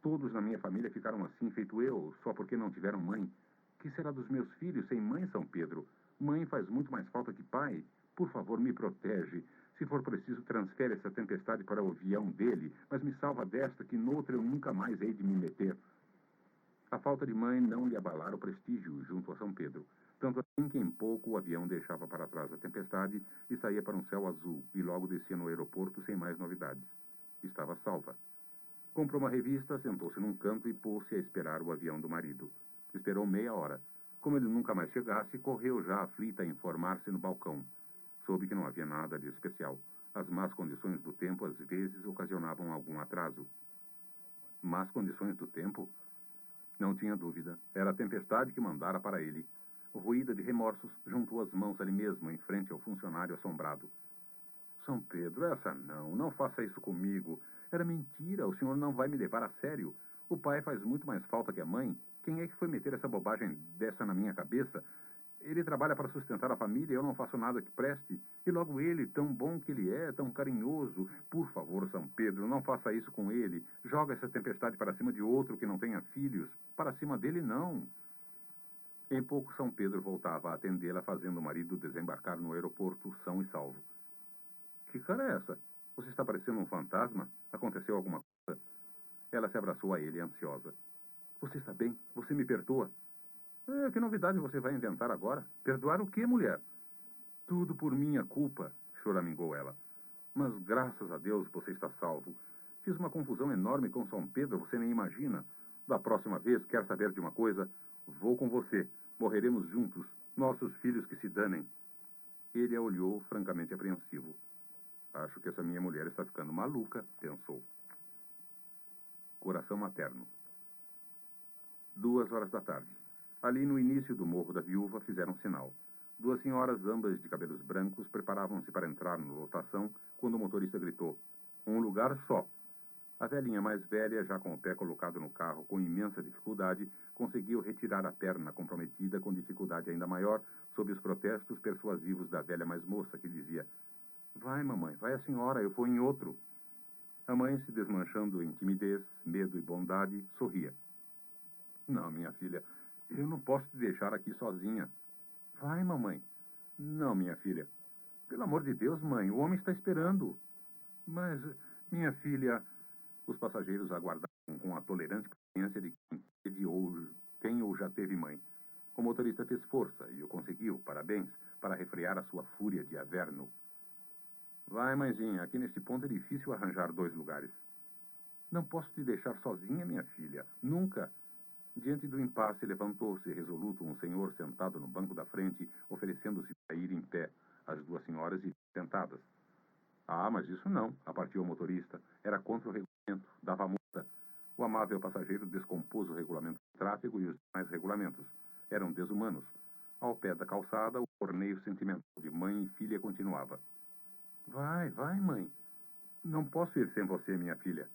Todos na minha família ficaram assim, feito eu, só porque não tiveram mãe. Que será dos meus filhos sem mãe, São Pedro? Mãe faz muito mais falta que pai. Por favor, me protege. Se for preciso, transfere essa tempestade para o avião dele, mas me salva desta, que noutra eu nunca mais hei de me meter. A falta de mãe não lhe abalara o prestígio junto a São Pedro. Tanto assim que em pouco o avião deixava para trás a tempestade e saía para um céu azul, e logo descia no aeroporto sem mais novidades. Estava salva. Comprou uma revista, sentou-se num canto e pôs-se a esperar o avião do marido. Esperou meia hora. Como ele nunca mais chegasse, correu já aflita a informar-se no balcão. Soube que não havia nada de especial. As más condições do tempo às vezes ocasionavam algum atraso. Más condições do tempo? Não tinha dúvida. Era a tempestade que mandara para ele. Ruída de remorsos, juntou as mãos ali mesmo, em frente ao funcionário assombrado. São Pedro, essa não. Não faça isso comigo. Era mentira. O senhor não vai me levar a sério. O pai faz muito mais falta que a mãe. Quem é que foi meter essa bobagem dessa na minha cabeça? Ele trabalha para sustentar a família e eu não faço nada que preste. E logo ele, tão bom que ele é, tão carinhoso. Por favor, São Pedro, não faça isso com ele. Joga essa tempestade para cima de outro que não tenha filhos. Para cima dele, não. Em pouco, São Pedro voltava a atendê-la, fazendo o marido desembarcar no aeroporto, são e salvo. Que cara é essa? Você está parecendo um fantasma? Aconteceu alguma coisa? Ela se abraçou a ele, ansiosa. Você está bem? Você me perdoa? Que novidade você vai inventar agora? Perdoar o quê, mulher? Tudo por minha culpa, choramingou ela. Mas graças a Deus você está salvo. Fiz uma confusão enorme com São Pedro, você nem imagina. Da próxima vez, quer saber de uma coisa? Vou com você. Morreremos juntos. Nossos filhos que se danem. Ele a olhou, francamente apreensivo. Acho que essa minha mulher está ficando maluca, pensou. Coração materno. 2 horas da tarde. Ali no início do Morro da Viúva fizeram sinal. 2 senhoras, ambas de cabelos brancos, preparavam-se para entrar na lotação quando o motorista gritou: "Um lugar só." A velhinha mais velha, já com o pé colocado no carro com imensa dificuldade, conseguiu retirar a perna comprometida com dificuldade ainda maior sob os protestos persuasivos da velha mais moça, que dizia: "Vai, mamãe, vai a senhora, eu vou em outro." A mãe, se desmanchando em timidez, medo e bondade, sorria. "Não, minha filha, eu não posso te deixar aqui sozinha." "Vai, mamãe." "Não, minha filha." "Pelo amor de Deus, mãe, o homem está esperando." "Mas, minha filha." Os passageiros aguardavam com a tolerante paciência de quem teve ou tem ou já teve mãe. O motorista fez força e o conseguiu, parabéns, para refrear a sua fúria de averno. "Vai, mãezinha, aqui neste ponto é difícil arranjar 2 lugares." "Não posso te deixar sozinha, minha filha. Nunca." Diante do impasse, levantou-se resoluto um senhor sentado no banco da frente, oferecendo-se para ir em pé. As 2 senhoras iriam sentadas. "Ah, mas isso não," apartiu o motorista. "Era contra o regulamento. Dava multa." O amável passageiro descompôs o regulamento de tráfego e os demais regulamentos. Eram desumanos. Ao pé da calçada, o torneio sentimental de mãe e filha continuava. "Vai, vai, mãe." "Não posso ir sem você, minha filha."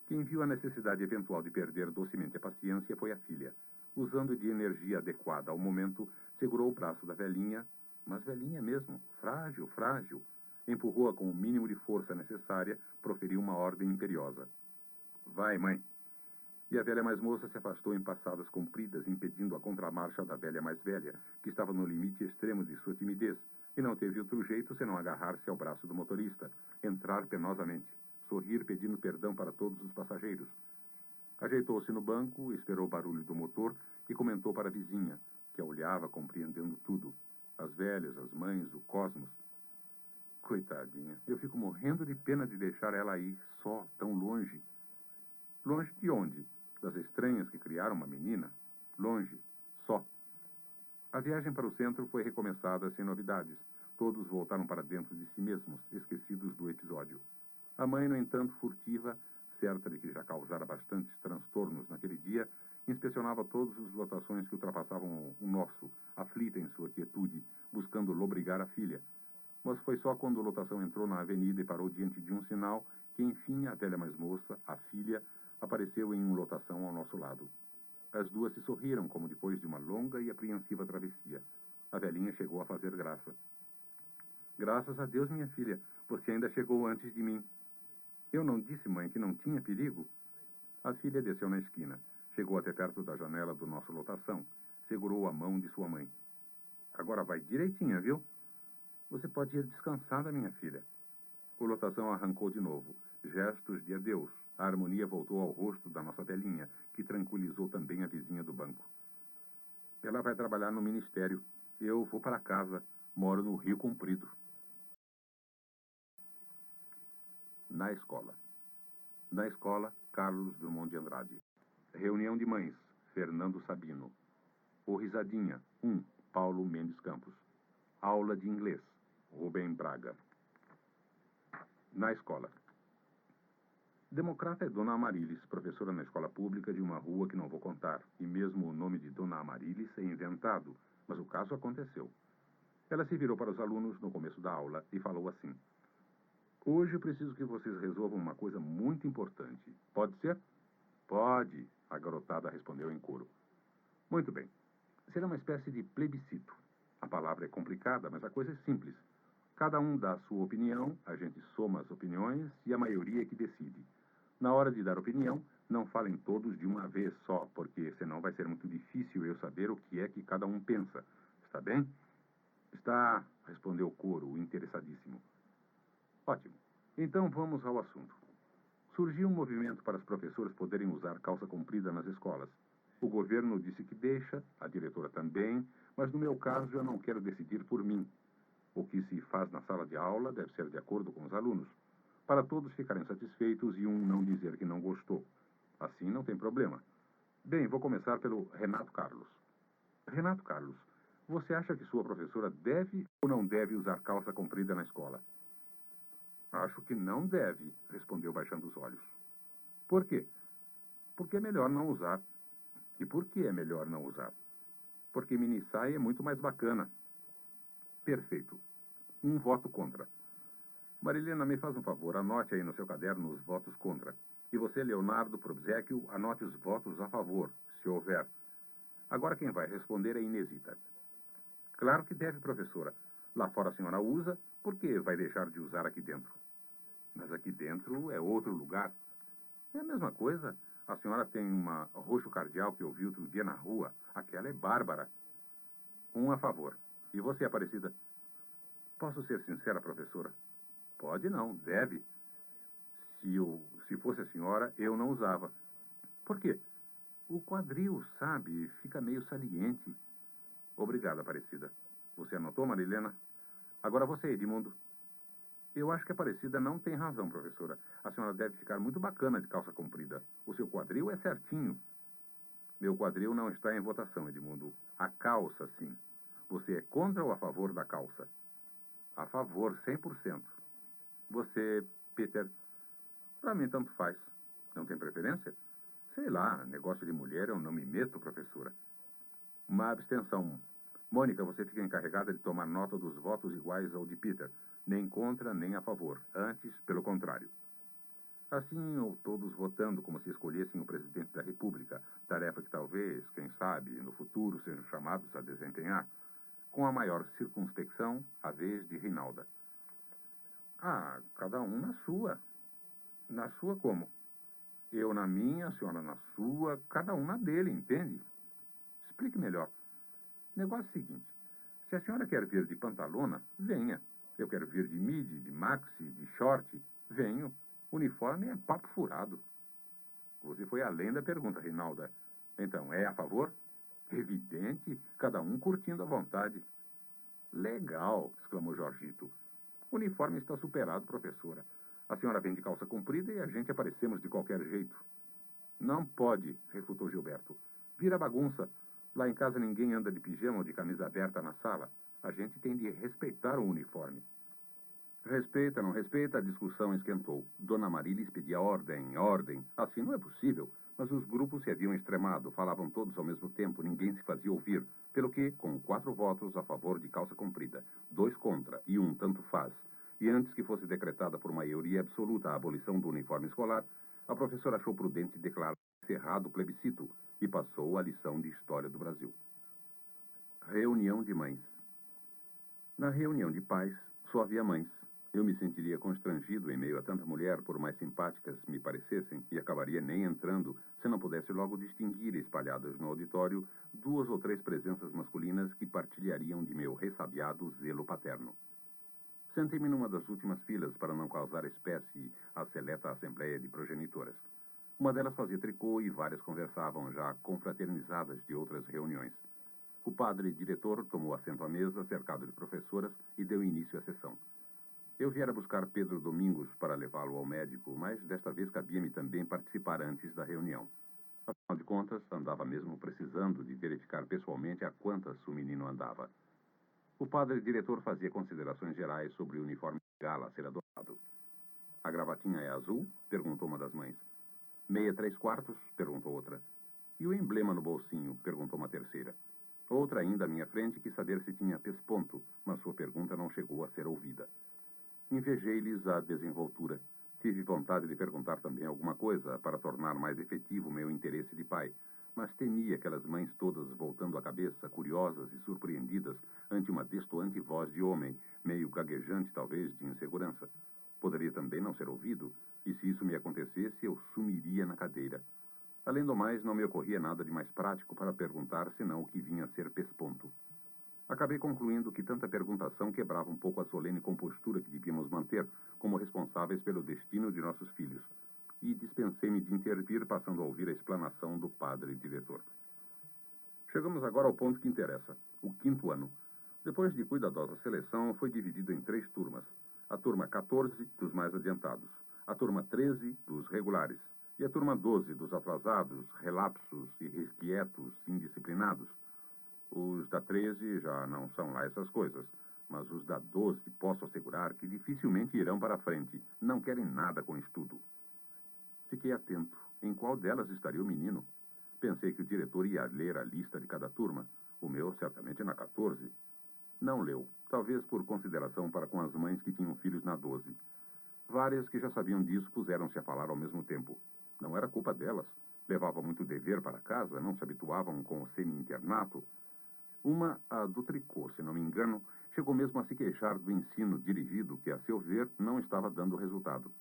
Quem viu a necessidade eventual de perder docemente a paciência foi a filha. Usando de energia adequada ao momento, segurou o braço da velhinha, mas velhinha mesmo, frágil, frágil. Empurrou-a com o mínimo de força necessária, proferiu uma ordem imperiosa. "Vai, mãe." E a velha mais moça se afastou em passadas compridas, impedindo a contramarcha da velha mais velha, que estava no limite extremo de sua timidez, e não teve outro jeito senão agarrar-se ao braço do motorista, entrar penosamente, sorrir pedindo perdão para todos os passageiros. Ajeitou-se no banco, esperou o barulho do motor e comentou para a vizinha, que a olhava compreendendo tudo. As velhas, as mães, o cosmos. "Coitadinha, eu fico morrendo de pena de deixar ela aí, só, tão longe." "Longe de onde? Das estranhas que criaram uma menina? Longe, só." A viagem para o centro foi recomeçada sem novidades. Todos voltaram para dentro de si mesmos, esquecidos do episódio. A mãe, no entanto, furtiva, certa de que já causara bastantes transtornos naquele dia, inspecionava todas as lotações que ultrapassavam o nosso, aflita em sua quietude, buscando lobrigar a filha. Mas foi só quando a lotação entrou na avenida e parou diante de um sinal que, enfim, a velha mais moça, a filha, apareceu em uma lotação ao nosso lado. As 2 se sorriram, como depois de uma longa e apreensiva travessia. A velhinha chegou a fazer graça. "Graças a Deus, minha filha, você ainda chegou antes de mim." "Eu não disse, mãe, que não tinha perigo?" A filha desceu na esquina. Chegou até perto da janela do nosso lotação. Segurou a mão de sua mãe. "Agora vai direitinha, viu?" "Você pode ir descansada, minha filha." O lotação arrancou de novo. Gestos de adeus. A harmonia voltou ao rosto da nossa velhinha, que tranquilizou também a vizinha do banco. "Ela vai trabalhar no ministério. Eu vou para casa. Moro no Rio Comprido." Na escola. Na escola, Carlos Drummond de Andrade. Reunião de mães, Fernando Sabino. O Risadinha, 1, Paulo Mendes Campos. Aula de inglês, Rubem Braga. Na escola. Democrata é Dona Amarilis, professora na escola pública de uma rua que não vou contar, e mesmo o nome de Dona Amarilis é inventado, mas o caso aconteceu. Ela se virou para os alunos no começo da aula e falou assim: hoje eu preciso que vocês resolvam uma coisa muito importante. Pode ser? Pode, a garotada respondeu em coro. Muito bem. Será uma espécie de plebiscito. A palavra é complicada, mas a coisa é simples. Cada um dá a sua opinião, a gente soma as opiniões e a maioria é que decide. Na hora de dar opinião, não falem todos de uma vez só, porque senão vai ser muito difícil eu saber o que é que cada um pensa. Está bem? Está, respondeu o coro, interessadíssimo. Ótimo. Então vamos ao assunto. Surgiu um movimento para as professoras poderem usar calça comprida nas escolas. O governo disse que deixa, a diretora também, mas no meu caso eu não quero decidir por mim. O que se faz na sala de aula deve ser de acordo com os alunos, para todos ficarem satisfeitos e um não dizer que não gostou. Assim não tem problema. Bem, vou começar pelo Renato Carlos. Renato Carlos, você acha que sua professora deve ou não deve usar calça comprida na escola? Acho que não deve, respondeu baixando os olhos. Por quê? Porque é melhor não usar. E por que é melhor não usar? Porque mini saia é muito mais bacana. Perfeito. Um voto contra. Marilena, me faz um favor, anote aí no seu caderno os votos contra. E você, Leonardo, por obséquio, anote os votos a favor, se houver. Agora quem vai responder é Inesita. Claro que deve, professora. Lá fora a senhora usa, por que vai deixar de usar aqui dentro? Mas aqui dentro é outro lugar. É a mesma coisa. A senhora tem uma roxo cardeal que eu vi outro dia na rua. Aquela é bárbara. Um a favor. E você, Aparecida? Posso ser sincera, professora? Pode não, deve. Se fosse a senhora, eu não usava. Por quê? O quadril, sabe, fica meio saliente. Obrigada, Aparecida. Você anotou, Marilena? Agora você, Edmundo. Eu acho que a Aparecida não tem razão, professora. A senhora deve ficar muito bacana de calça comprida. O seu quadril é certinho. Meu quadril não está em votação, Edmundo. A calça, sim. Você é contra ou a favor da calça? A favor, 100%. Você, Peter? Para mim, tanto faz. Não tem preferência? Sei lá, negócio de mulher eu não me meto, professora. Uma abstenção. Mônica, você fica encarregada de tomar nota dos votos iguais ao de Peter. Nem contra, nem a favor. Antes, pelo contrário. Assim, ou todos votando como se escolhessem o presidente da República, tarefa que talvez, quem sabe, no futuro sejam chamados a desempenhar, com a maior circunspecção, a vez de Reinalda. Ah, cada um na sua. Na sua como? Eu na minha, a senhora na sua, cada um na dele, entende? Explique melhor. Negócio é o seguinte, se a senhora quer vir de pantalona, venha. Eu quero vir de midi, de maxi, de short, venho. Uniforme é papo furado. Você foi além da pergunta, Reinalda. Então, é a favor? Evidente, cada um curtindo à vontade. Legal, exclamou Jorgito. O uniforme está superado, professora. A senhora vem de calça comprida e a gente aparecemos de qualquer jeito. Não pode, refutou Gilberto. Vira bagunça. Lá em casa ninguém anda de pijama ou de camisa aberta na sala. A gente tem de respeitar o uniforme. Respeita, não respeita, a discussão esquentou. Dona Marilis pedia ordem, ordem. Assim não é possível. Mas os grupos se haviam extremado, falavam todos ao mesmo tempo, ninguém se fazia ouvir. Pelo que, com 4 votos a favor de calça comprida, 2 contra e 1 tanto faz, e antes que fosse decretada por maioria absoluta a abolição do uniforme escolar, a professora achou prudente declarar encerrado o plebiscito e passou a lição de História do Brasil. Reunião de mães. Na reunião de pais, só havia mães. Eu me sentiria constrangido em meio a tanta mulher, por mais simpáticas me parecessem, e acabaria nem entrando se não pudesse logo distinguir, espalhadas no auditório, 2 ou 3 presenças masculinas que partilhariam de meu ressabiado zelo paterno. Sentei-me numa das últimas filas para não causar espécie à seleta assembleia de progenitoras. Uma delas fazia tricô e várias conversavam, já confraternizadas de outras reuniões. O padre diretor tomou assento à mesa, cercado de professoras, e deu início à sessão. Eu viera buscar Pedro Domingos para levá-lo ao médico, mas desta vez cabia-me também participar antes da reunião. Afinal de contas, andava mesmo precisando de verificar pessoalmente a quantas o menino andava. O padre diretor fazia considerações gerais sobre o uniforme de gala a ser adotado. A gravatinha é azul? Perguntou uma das mães. Meia 3/4? Perguntou outra. E o emblema no bolsinho? Perguntou uma terceira. Outra ainda à minha frente quis saber se tinha pesponto, mas sua pergunta não chegou a ser ouvida. Invejei-lhes a desenvoltura. Tive vontade de perguntar também alguma coisa para tornar mais efetivo meu interesse de pai, mas temi aquelas mães todas voltando a cabeça, curiosas e surpreendidas ante uma destoante voz de homem, meio gaguejante talvez de insegurança. Poderia também não ser ouvido, e se isso me acontecesse, eu sumiria na cadeira. Além do mais, não me ocorria nada de mais prático para perguntar, senão o que vinha a ser pesponto. Acabei concluindo que tanta perguntação quebrava um pouco a solene compostura que devíamos manter como responsáveis pelo destino de nossos filhos, e dispensei-me de intervir, passando a ouvir a explanação do padre diretor. Chegamos agora ao ponto que interessa, o 5º ano. Depois de cuidadosa seleção, foi dividido em 3 turmas. A turma 14, dos mais adiantados, a turma 13, dos regulares, e a turma 12, dos atrasados, relapsos, irrequietos, indisciplinados. Os da 13 já não são lá essas coisas, mas os da 12 posso assegurar que dificilmente irão para a frente, não querem nada com estudo. Fiquei atento. Em qual delas estaria o menino? Pensei que o diretor ia ler a lista de cada turma. O meu, certamente, na 14. Não leu, talvez por consideração para com as mães que tinham filhos na 12. Várias que já sabiam disso puseram-se a falar ao mesmo tempo. Não era culpa delas. Levavam muito dever para casa, não se habituavam com o semi-internato. Uma, a do tricô, se não me engano, chegou mesmo a se queixar do ensino dirigido que, a seu ver, não estava dando resultado.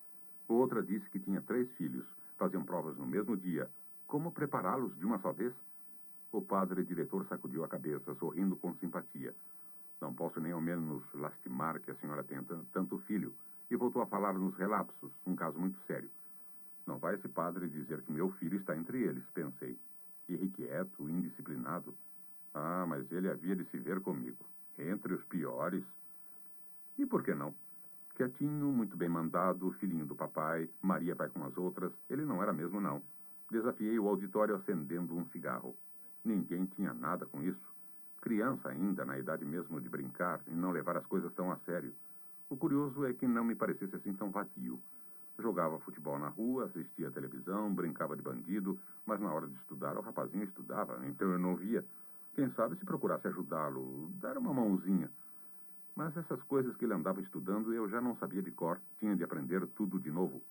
Outra disse que tinha 3 filhos, faziam provas no mesmo dia. Como prepará-los de uma só vez? O padre diretor sacudiu a cabeça, sorrindo com simpatia. Não posso nem ao menos lastimar que a senhora tenha tanto filho, e voltou a falar nos relapsos, um caso muito sério. Não vai esse padre dizer que meu filho está entre eles, pensei. Irrequieto, indisciplinado. Ah, mas ele havia de se ver comigo. Entre os piores. E por que não? Quietinho, muito bem mandado, filhinho do papai, Maria vai com as outras. Ele não era mesmo, não. Desafiei o auditório acendendo um cigarro. Ninguém tinha nada com isso. Criança ainda, na idade mesmo de brincar e não levar as coisas tão a sério. O curioso é que não me parecesse assim tão vadio. Jogava futebol na rua, assistia à televisão, brincava de bandido, mas na hora de estudar o rapazinho estudava, então eu não via. Quem sabe se procurasse ajudá-lo, dar uma mãozinha. Mas essas coisas que ele andava estudando eu já não sabia de cor, tinha de aprender tudo de novo.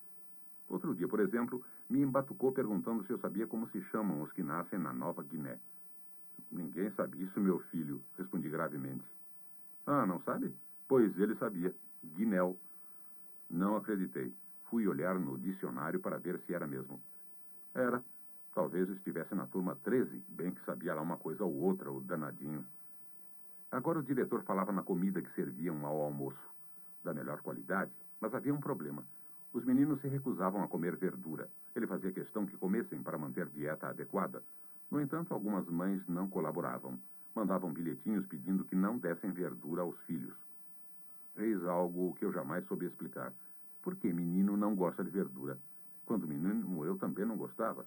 Outro dia, por exemplo, me embatucou perguntando se eu sabia como se chamam os que nascem na Nova Guiné. Ninguém sabe isso, meu filho, respondi gravemente. Ah, não sabe? Pois ele sabia. Guinéu. Não acreditei. Fui olhar no dicionário para ver se era mesmo. Era. Talvez estivesse na turma 13, bem que sabia lá uma coisa ou outra, o danadinho. Agora o diretor falava na comida que serviam ao almoço. Da melhor qualidade, mas havia um problema. Os meninos se recusavam a comer verdura. Ele fazia questão que comessem para manter dieta adequada. No entanto, algumas mães não colaboravam. Mandavam bilhetinhos pedindo que não dessem verdura aos filhos. Eis algo que eu jamais soube explicar. Por que menino não gosta de verdura? Quando menino, eu também não gostava.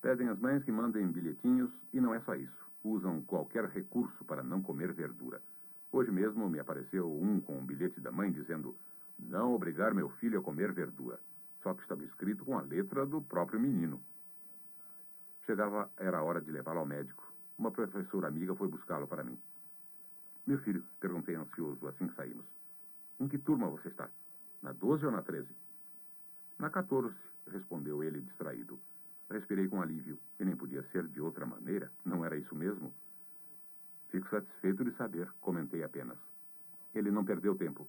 Pedem às mães que mandem bilhetinhos e não é só isso. Usam qualquer recurso para não comer verdura. Hoje mesmo me apareceu um com um bilhete da mãe dizendo: não obrigar meu filho a comer verdura. Só que estava escrito com a letra do próprio menino. Era a hora de levá-lo ao médico. Uma professora amiga foi buscá-lo para mim. Meu filho, perguntei ansioso assim que saímos. Em que turma você está? Na 12 ou na 13? Na 14, respondeu ele distraído. Respirei com alívio, e nem podia ser de outra maneira, não era isso mesmo? Fico satisfeito de saber, comentei apenas. Ele não perdeu tempo.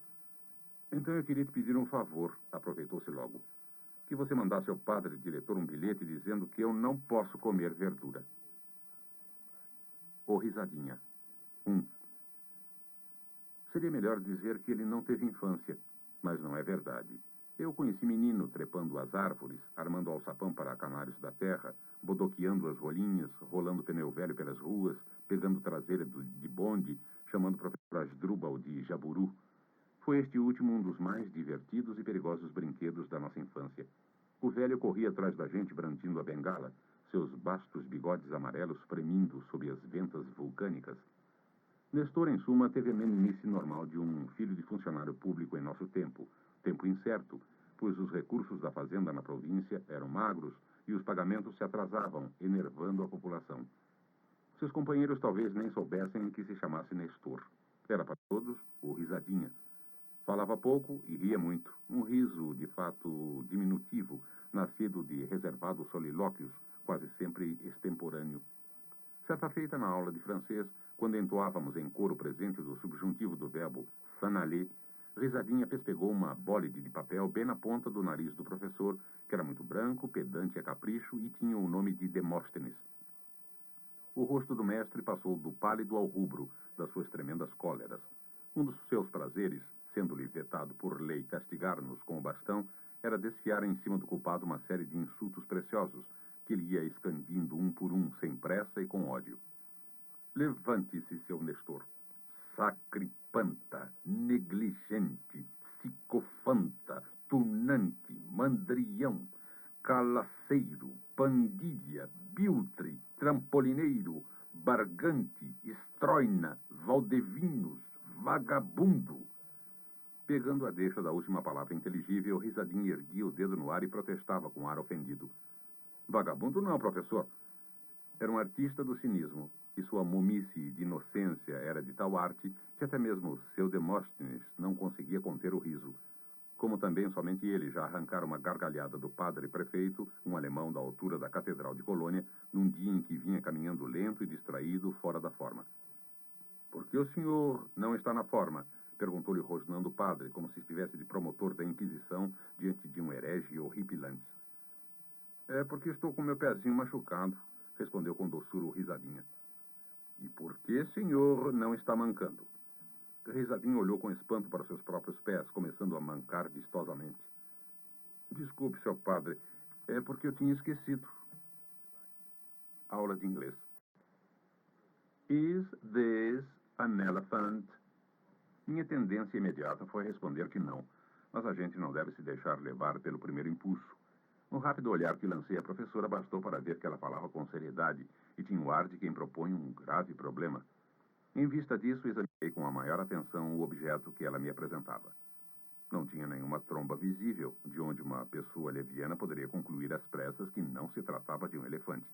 Então eu queria te pedir um favor, aproveitou-se logo. Que você mandasse ao padre diretor um bilhete dizendo que eu não posso comer verdura. Ou risadinha. Seria melhor dizer que ele não teve infância, mas não é verdade. Eu conheci menino trepando as árvores, armando alçapão para canários da terra, bodoqueando as rolinhas, rolando pneu velho pelas ruas, pegando traseira de bonde, chamando o professor Asdrubal de jaburu. Foi este último um dos mais divertidos e perigosos brinquedos da nossa infância. O velho corria atrás da gente brandindo a bengala, seus bastos bigodes amarelos premindo sob as ventas vulcânicas. Nestor, em suma, teve a meninice normal de um filho de funcionário público em nosso tempo, tempo incerto, pois os recursos da fazenda na província eram magros e os pagamentos se atrasavam, enervando a população. Seus companheiros talvez nem soubessem que se chamasse Nestor. Era para todos o Risadinha. Falava pouco e ria muito, um riso, de fato, diminutivo, nascido de reservados solilóquios, quase sempre extemporâneo. Certa feita, na aula de francês, quando entoávamos em coro o presente do subjuntivo do verbo s'en aller, Risadinha pespegou uma bólide de papel bem na ponta do nariz do professor, que era muito branco, pedante a capricho e tinha o nome de Demóstenes. O rosto do mestre passou do pálido ao rubro das suas tremendas cóleras. Um dos seus prazeres, sendo-lhe vetado por lei castigar-nos com o bastão, era desfiar em cima do culpado uma série de insultos preciosos, que ele ia escandindo um por um, sem pressa e com ódio. Levante-se, seu Nestor. Sacripanta, negligente, psicofanta, tunante, mandrião, calaceiro, pandilha, biltre, trampolineiro, bargante, estroina, valdevinos, vagabundo. Pegando a deixa da última palavra inteligível, Risadinha erguia o dedo no ar e protestava com ar ofendido. Vagabundo não, professor. Era um artista do cinismo, e sua momice de inocência era de tal arte que até mesmo seu Demóstenes não conseguia conter o riso. Como também somente ele já arrancara uma gargalhada do padre prefeito, um alemão da altura da Catedral de Colônia, num dia em que vinha caminhando lento e distraído, fora da forma. Por que o senhor não está na forma? Perguntou-lhe rosnando o padre, como se estivesse de promotor da Inquisição diante de um herege horripilante. É porque estou com meu pezinho machucado, respondeu com doçura o Risadinha. E por que senhor não está mancando? Risadinha olhou com espanto para seus próprios pés, começando a mancar vistosamente. Desculpe, seu padre, é porque eu tinha esquecido. Aula de inglês. Is this an elephant? Minha tendência imediata foi responder que não, mas a gente não deve se deixar levar pelo primeiro impulso. Um rápido olhar que lancei à professora bastou para ver que ela falava com seriedade e tinha o ar de quem propõe um grave problema. Em vista disso, examinei com a maior atenção o objeto que ela me apresentava. Não tinha nenhuma tromba visível, de onde uma pessoa leviana poderia concluir às pressas que não se tratava de um elefante.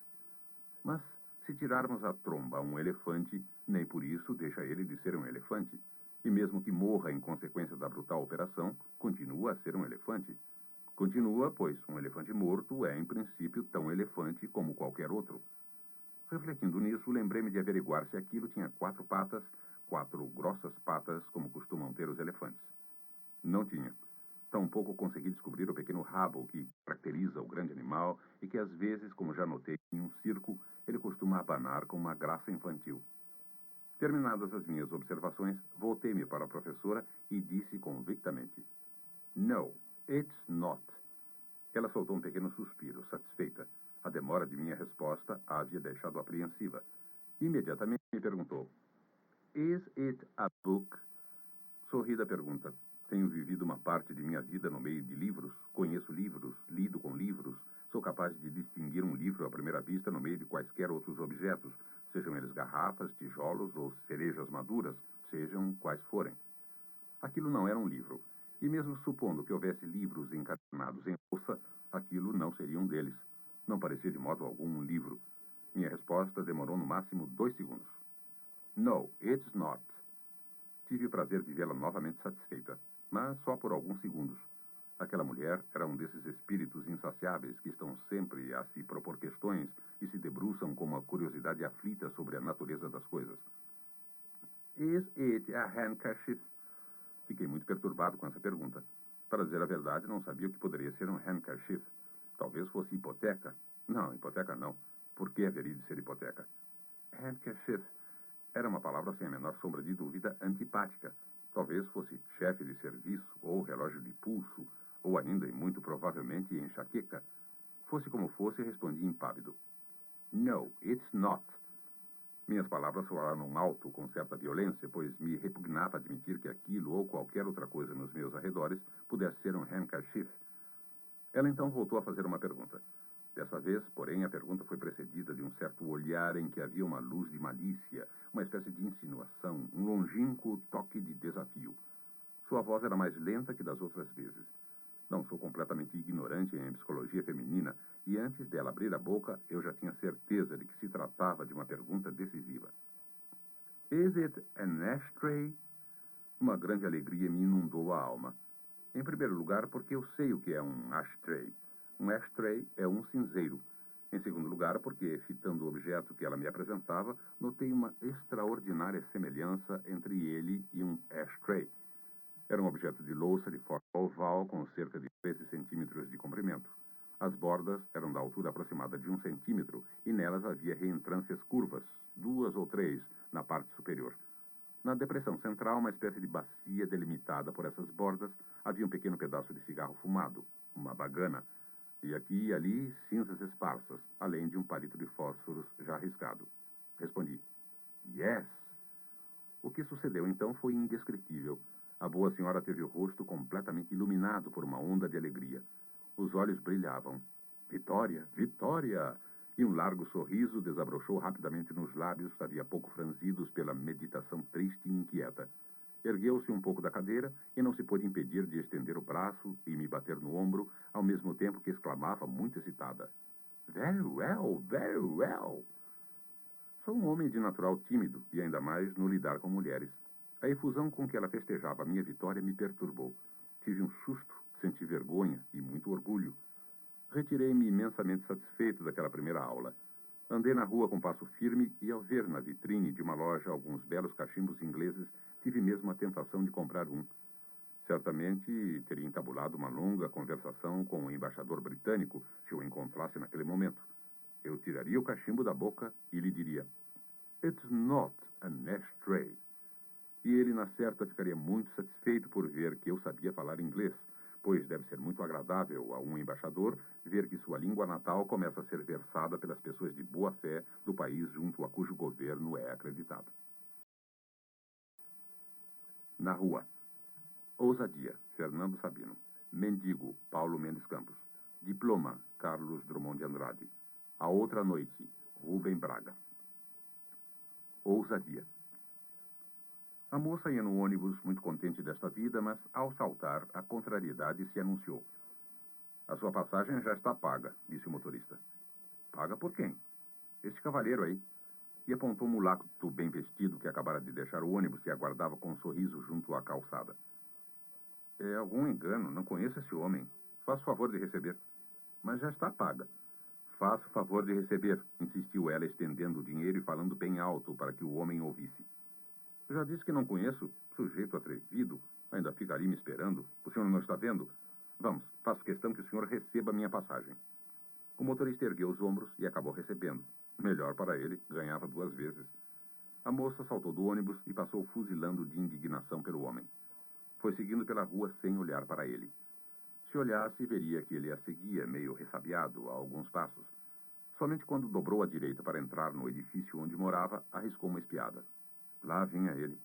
Mas, se tirarmos a tromba a um elefante, nem por isso deixa ele de ser um elefante. E mesmo que morra em consequência da brutal operação, continua a ser um elefante. Continua, pois um elefante morto é, em princípio, tão elefante como qualquer outro. Refletindo nisso, lembrei-me de averiguar se aquilo tinha 4 patas, 4 grossas patas, como costumam ter os elefantes. Não tinha. Tampouco consegui descobrir o pequeno rabo que caracteriza o grande animal e que, às vezes, como já notei em um circo, ele costuma abanar com uma graça infantil. Terminadas as minhas observações, voltei-me para a professora e disse convictamente: No, it's not. Ela soltou um pequeno suspiro, satisfeita. A demora de minha resposta a havia deixado apreensiva. Imediatamente me perguntou: Is it a book? Sorri da pergunta. Tenho vivido uma parte de minha vida no meio de livros, conheço livros, lido com livros, sou capaz de distinguir um livro à primeira vista no meio de quaisquer outros objetos, sejam eles garrafas, tijolos ou cerejas maduras, sejam quais forem. Aquilo não era um livro, e mesmo supondo que houvesse livros encadernados em bolsa, aquilo não seria um deles. Não parecia de modo algum um livro. Minha resposta demorou no máximo 2 segundos. No, it's not. Tive o prazer de vê-la novamente satisfeita, mas só por alguns segundos. Aquela mulher era um desses espíritos insaciáveis que estão sempre a se propor questões e se debruçam com uma curiosidade aflita sobre a natureza das coisas. Is it a handkerchief? Fiquei muito perturbado com essa pergunta. Para dizer a verdade, não sabia o que poderia ser um handkerchief. Talvez fosse hipoteca. Não, hipoteca não. Por que haveria de ser hipoteca? Handkerchief era uma palavra sem a menor sombra de dúvida antipática. Talvez fosse chefe de serviço, ou relógio de pulso, ou ainda, e muito provavelmente, enxaqueca. Fosse como fosse, respondi impávido. No, it's not. Minhas palavras soaram alto com certa violência, pois me repugnava admitir que aquilo ou qualquer outra coisa nos meus arredores pudesse ser um handkerchief. Ela então voltou a fazer uma pergunta. Dessa vez, porém, a pergunta foi precedida de um certo olhar em que havia uma luz de malícia, uma espécie de insinuação, um longínquo toque de desafio. Sua voz era mais lenta que das outras vezes. antes dela abrir a boca, eu já tinha certeza de que se tratava de uma pergunta decisiva. Is it an ashtray? Uma grande alegria me inundou a alma. Em primeiro lugar, porque eu sei o que é um ashtray. Um ashtray é um cinzeiro. Em segundo lugar, porque, fitando o objeto que ela me apresentava, notei uma extraordinária semelhança entre ele e um ashtray. Era um objeto de louça de forma oval com cerca de 13 centímetros de comprimento. As bordas eram da altura aproximada de 1 centímetro e nelas havia reentrâncias curvas, 2 ou 3, na parte superior. Na depressão central, uma espécie de bacia delimitada por essas bordas, havia um pequeno pedaço de cigarro fumado, uma bagana, e aqui e ali cinzas esparsas, além de um palito de fósforos já riscado. Respondi: Yes! O que sucedeu então foi indescritível. A boa senhora teve o rosto completamente iluminado por uma onda de alegria. Os olhos brilhavam. Vitória! Vitória! E um largo sorriso desabrochou rapidamente nos lábios, havia pouco franzidos pela meditação triste e inquieta. Ergueu-se um pouco da cadeira e não se pôde impedir de estender o braço e me bater no ombro, ao mesmo tempo que exclamava, muito excitada: Very well, very well! Sou um homem de natural tímido, e ainda mais no lidar com mulheres. A efusão com que ela festejava a minha vitória me perturbou. Tive um susto, senti vergonha e muito orgulho. Retirei-me imensamente satisfeito daquela primeira aula. Andei na rua com passo firme e, ao ver na vitrine de uma loja alguns belos cachimbos ingleses, tive mesmo a tentação de comprar um. Certamente teria entabulado uma longa conversação com o embaixador britânico se o encontrasse naquele momento. Eu tiraria o cachimbo da boca e lhe diria: It's not an ashtray. E ele, na certa, ficaria muito satisfeito por ver que eu sabia falar inglês, pois deve ser muito agradável a um embaixador ver que sua língua natal começa a ser versada pelas pessoas de boa fé do país junto a cujo governo é acreditado. Na rua. Ousadia, Fernando Sabino. Mendigo, Paulo Mendes Campos. Diploma, Carlos Drummond de Andrade. A outra noite, Rubem Braga. Ousadia. A moça ia no ônibus muito contente desta vida, mas, ao saltar, a contrariedade se anunciou. A sua passagem já está paga, disse o motorista. Paga por quem? Este cavalheiro aí. E apontou um mulato bem vestido que acabara de deixar o ônibus e aguardava com um sorriso junto à calçada. É algum engano, não conheço esse homem. Faça o favor de receber. Mas já está paga. Faça o favor de receber, insistiu ela, estendendo o dinheiro e falando bem alto para que o homem ouvisse. Já disse que não conheço, sujeito atrevido, ainda fica ali me esperando. O senhor não está vendo? Vamos, faço questão que o senhor receba minha passagem. O motorista ergueu os ombros e acabou recebendo. Melhor para ele, ganhava 2 vezes. A moça saltou do ônibus e passou fuzilando de indignação pelo homem. Foi seguindo pela rua sem olhar para ele. Se olhasse, veria que ele a seguia, meio ressabiado, a alguns passos. Somente quando dobrou à direita para entrar no edifício onde morava, arriscou uma espiada. Lá vinha ele.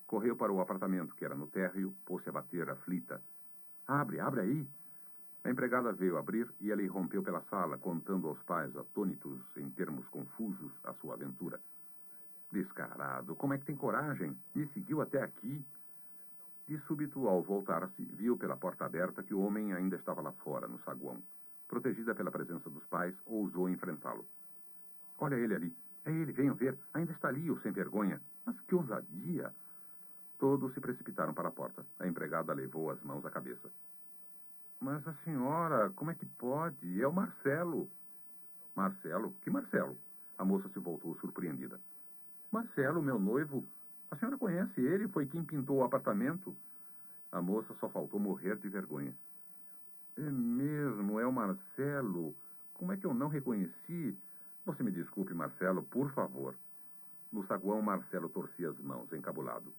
Correu para o apartamento, que era no térreo, pôs-se a bater aflita. Abre, abre aí! A empregada veio abrir e ela irrompeu pela sala, contando aos pais, atônitos, em termos confusos, a sua aventura. Descarado, como é que tem coragem? Me seguiu até aqui. De súbito, ao voltar-se, viu pela porta aberta que o homem ainda estava lá fora, no saguão. Protegida pela presença dos pais, ousou enfrentá-lo. Olha ele ali. É ele, venham ver. Ainda está ali, o sem vergonha. Mas que ousadia! Todos se precipitaram para a porta. A empregada levou as mãos à cabeça. Mas a senhora, como é que pode? É o Marcelo. Marcelo? Que Marcelo? A moça se voltou surpreendida. Marcelo, meu noivo. A senhora conhece ele? Foi quem pintou o apartamento? A moça só faltou morrer de vergonha. É mesmo, é o Marcelo. Como é que eu não reconheci? Você me desculpe, Marcelo, por favor. No saguão, Marcelo torcia as mãos, encabulado.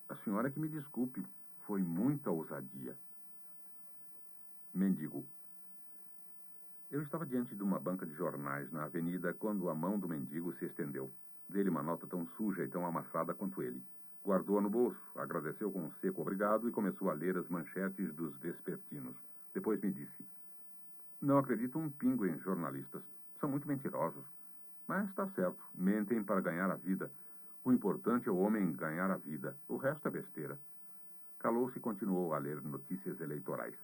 A senhora que me desculpe. Foi muita ousadia. Mendigo. Eu estava diante de uma banca de jornais na avenida quando a mão do mendigo se estendeu. Dei-lhe uma nota tão suja e tão amassada quanto ele. Guardou-a no bolso, agradeceu com um seco obrigado e começou a ler as manchetes dos vespertinos. Depois me disse: Não acredito um pingo em jornalistas. São muito mentirosos. Mas está certo, mentem para ganhar a vida. O importante é o homem ganhar a vida. O resto é besteira. Calou-se e continuou a ler notícias eleitorais.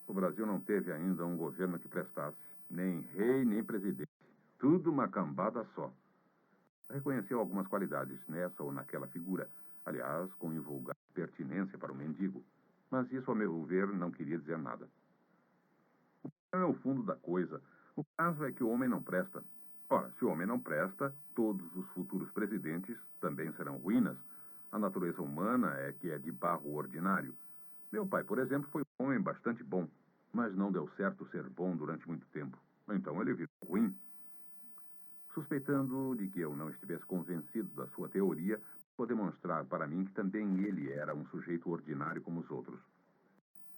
O Brasil não teve ainda um governo que prestasse, nem rei, nem presidente. Tudo uma cambada só. Reconheceu algumas qualidades nessa ou naquela figura, aliás, com invulgar pertinência para o mendigo. Mas isso, a meu ver, não queria dizer nada. Não é o fundo da coisa. O caso é que o homem não presta. Ora, se o homem não presta, todos os futuros presidentes também serão ruínas. A natureza humana é que é de barro ordinário. Meu pai, por exemplo, foi um homem bastante bom, mas não deu certo ser bom durante muito tempo. Então ele virou ruim. Suspeitando de que eu não estivesse convencido da sua teoria, vou demonstrar para mim que também ele era um sujeito ordinário como os outros.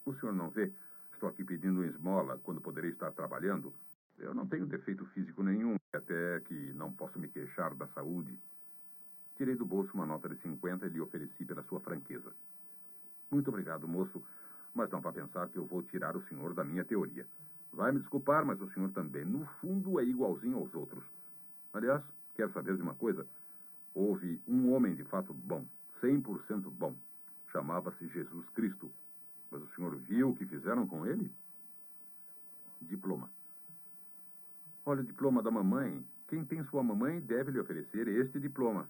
O senhor não vê? Estou aqui pedindo esmola quando poderei estar trabalhando. Eu não tenho defeito físico nenhum, até que não posso me queixar da saúde. Tirei do bolso uma nota de 50 e lhe ofereci pela sua franqueza. Muito obrigado, moço, mas não para pensar que eu vou tirar o senhor da minha teoria. Vai me desculpar, mas o senhor também, no fundo, é igualzinho aos outros. Aliás, quer saber de uma coisa? Houve um homem de fato bom, 100% bom. Chamava-se Jesus Cristo. Mas o senhor viu o que fizeram com ele? Diploma. Olha, o diploma da mamãe. Quem tem sua mamãe deve lhe oferecer este diploma.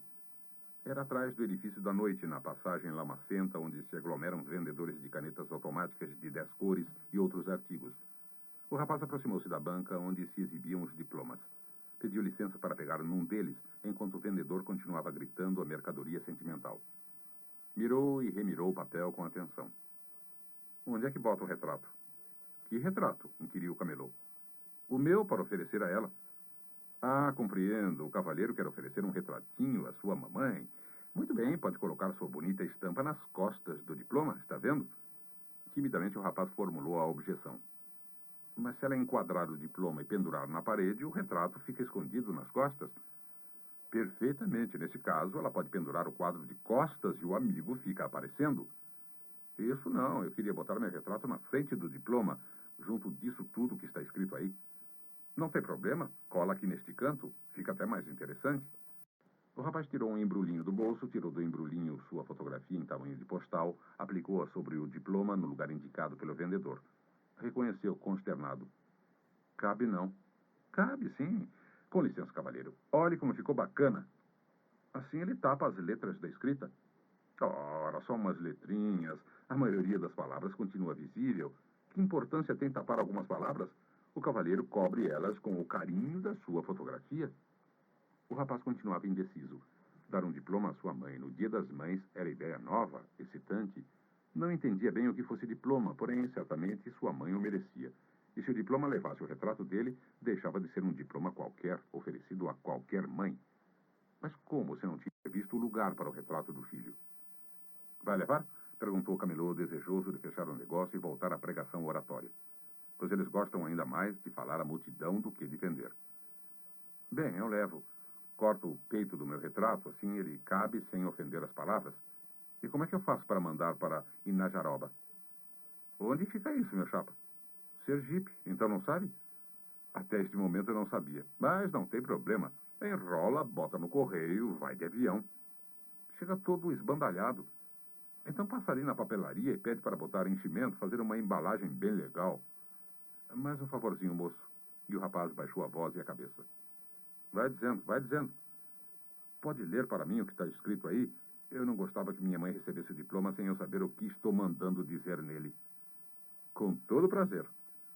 Era atrás do edifício da noite, na passagem Lamacenta, onde se aglomeram vendedores de canetas automáticas de 10 cores e outros artigos. O rapaz aproximou-se da banca onde se exibiam os diplomas. Pediu licença para pegar num deles, enquanto o vendedor continuava gritando a mercadoria sentimental. Mirou e remirou o papel com atenção. Onde é que bota o retrato? Que retrato? Inquiriu o camelô. O meu para oferecer a ela. Ah, compreendo. O cavalheiro quer oferecer um retratinho à sua mamãe. Muito bem, pode colocar sua bonita estampa nas costas do diploma, está vendo? Timidamente o rapaz formulou a objeção. Mas se ela enquadrar o diploma e pendurar na parede, o retrato fica escondido nas costas. Perfeitamente. Nesse caso, ela pode pendurar o quadro de costas e o amigo fica aparecendo. Isso não, eu queria botar meu retrato na frente do diploma, junto disso tudo que está escrito aí. Não tem problema, cola aqui neste canto, fica até mais interessante. O rapaz tirou um embrulhinho do bolso, tirou do embrulhinho sua fotografia em tamanho de postal, aplicou-a sobre o diploma no lugar indicado pelo vendedor. Reconheceu consternado. Cabe não. Cabe sim. Com licença, cavalheiro. Olhe como ficou bacana. Assim ele tapa as letras da escrita. Ora, só umas letrinhas. A maioria das palavras continua visível. Que importância tem tapar algumas palavras? O cavalheiro cobre elas com o carinho da sua fotografia. O rapaz continuava indeciso. Dar um diploma à sua mãe no Dia das Mães era ideia nova, excitante. Não entendia bem o que fosse diploma, porém, certamente, sua mãe o merecia. E se o diploma levasse o retrato dele, deixava de ser um diploma qualquer, oferecido a qualquer mãe. Mas como se não tinha visto o lugar para o retrato do filho? Vai levar? Perguntou o camelô, desejoso de fechar o negócio e voltar à pregação oratória. Pois eles gostam ainda mais de falar à multidão do que de vender. Bem, eu levo. Corto o peito do meu retrato, assim ele cabe sem ofender as palavras. E como é que eu faço para mandar para Inajaroba? Onde fica isso, meu chapa? Sergipe, então não sabe? Até este momento eu não sabia. Mas não tem problema. Enrola, bota no correio, vai de avião. Chega todo esbandalhado. Então passa ali na papelaria e pede para botar enchimento, fazer uma embalagem bem legal. Mais um favorzinho, moço. E o rapaz baixou a voz e a cabeça. Vai dizendo, vai dizendo. Pode ler para mim o que está escrito aí? Eu não gostava que minha mãe recebesse o diploma sem eu saber o que estou mandando dizer nele. Com todo prazer.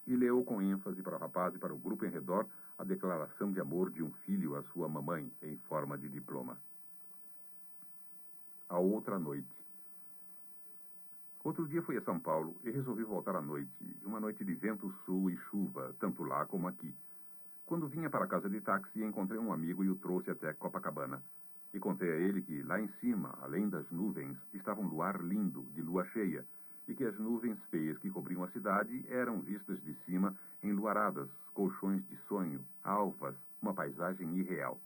E leu com ênfase para o rapaz e para o grupo em redor a declaração de amor de um filho à sua mamãe em forma de diploma. A outra noite. Outro dia fui a São Paulo e resolvi voltar à noite, uma noite de vento sul e chuva, tanto lá como aqui. Quando vinha para a casa de táxi, encontrei um amigo e o trouxe até Copacabana. E contei a ele que, lá em cima, além das nuvens, estava um luar lindo, de lua cheia, e que as nuvens feias que cobriam a cidade eram vistas de cima enluaradas, colchões de sonho, alvas, uma paisagem irreal.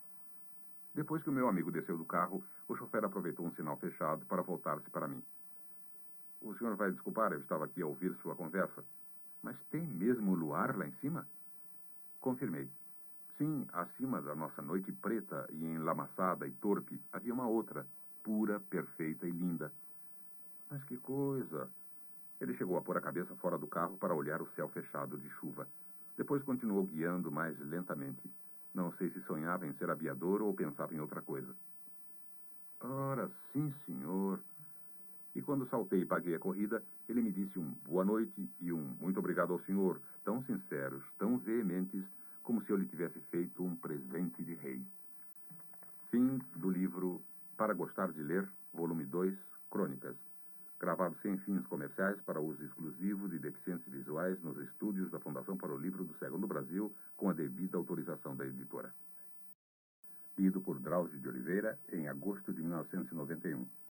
Depois que o meu amigo desceu do carro, o chofer aproveitou um sinal fechado para voltar-se para mim. O senhor vai desculpar, eu estava aqui a ouvir sua conversa. Mas tem mesmo luar lá em cima? Confirmei. Sim, acima da nossa noite preta e enlamaçada e torpe, havia uma outra, pura, perfeita e linda. Mas que coisa! Ele chegou a pôr a cabeça fora do carro para olhar o céu fechado de chuva. Depois continuou guiando mais lentamente. Não sei se sonhava em ser aviador ou pensava em outra coisa. Ora, sim, senhor. E quando saltei e paguei a corrida, ele me disse um boa noite e um muito obrigado ao senhor, tão sinceros, tão veementes, como se eu lhe tivesse feito um presente de rei. Fim do livro Para Gostar de Ler, volume 2, Crônicas. Gravado sem fins comerciais para uso exclusivo de deficientes visuais nos estúdios da Fundação para o Livro do Cego no Brasil, com a devida autorização da editora. Lido por Drauzio de Oliveira, em agosto de 1991.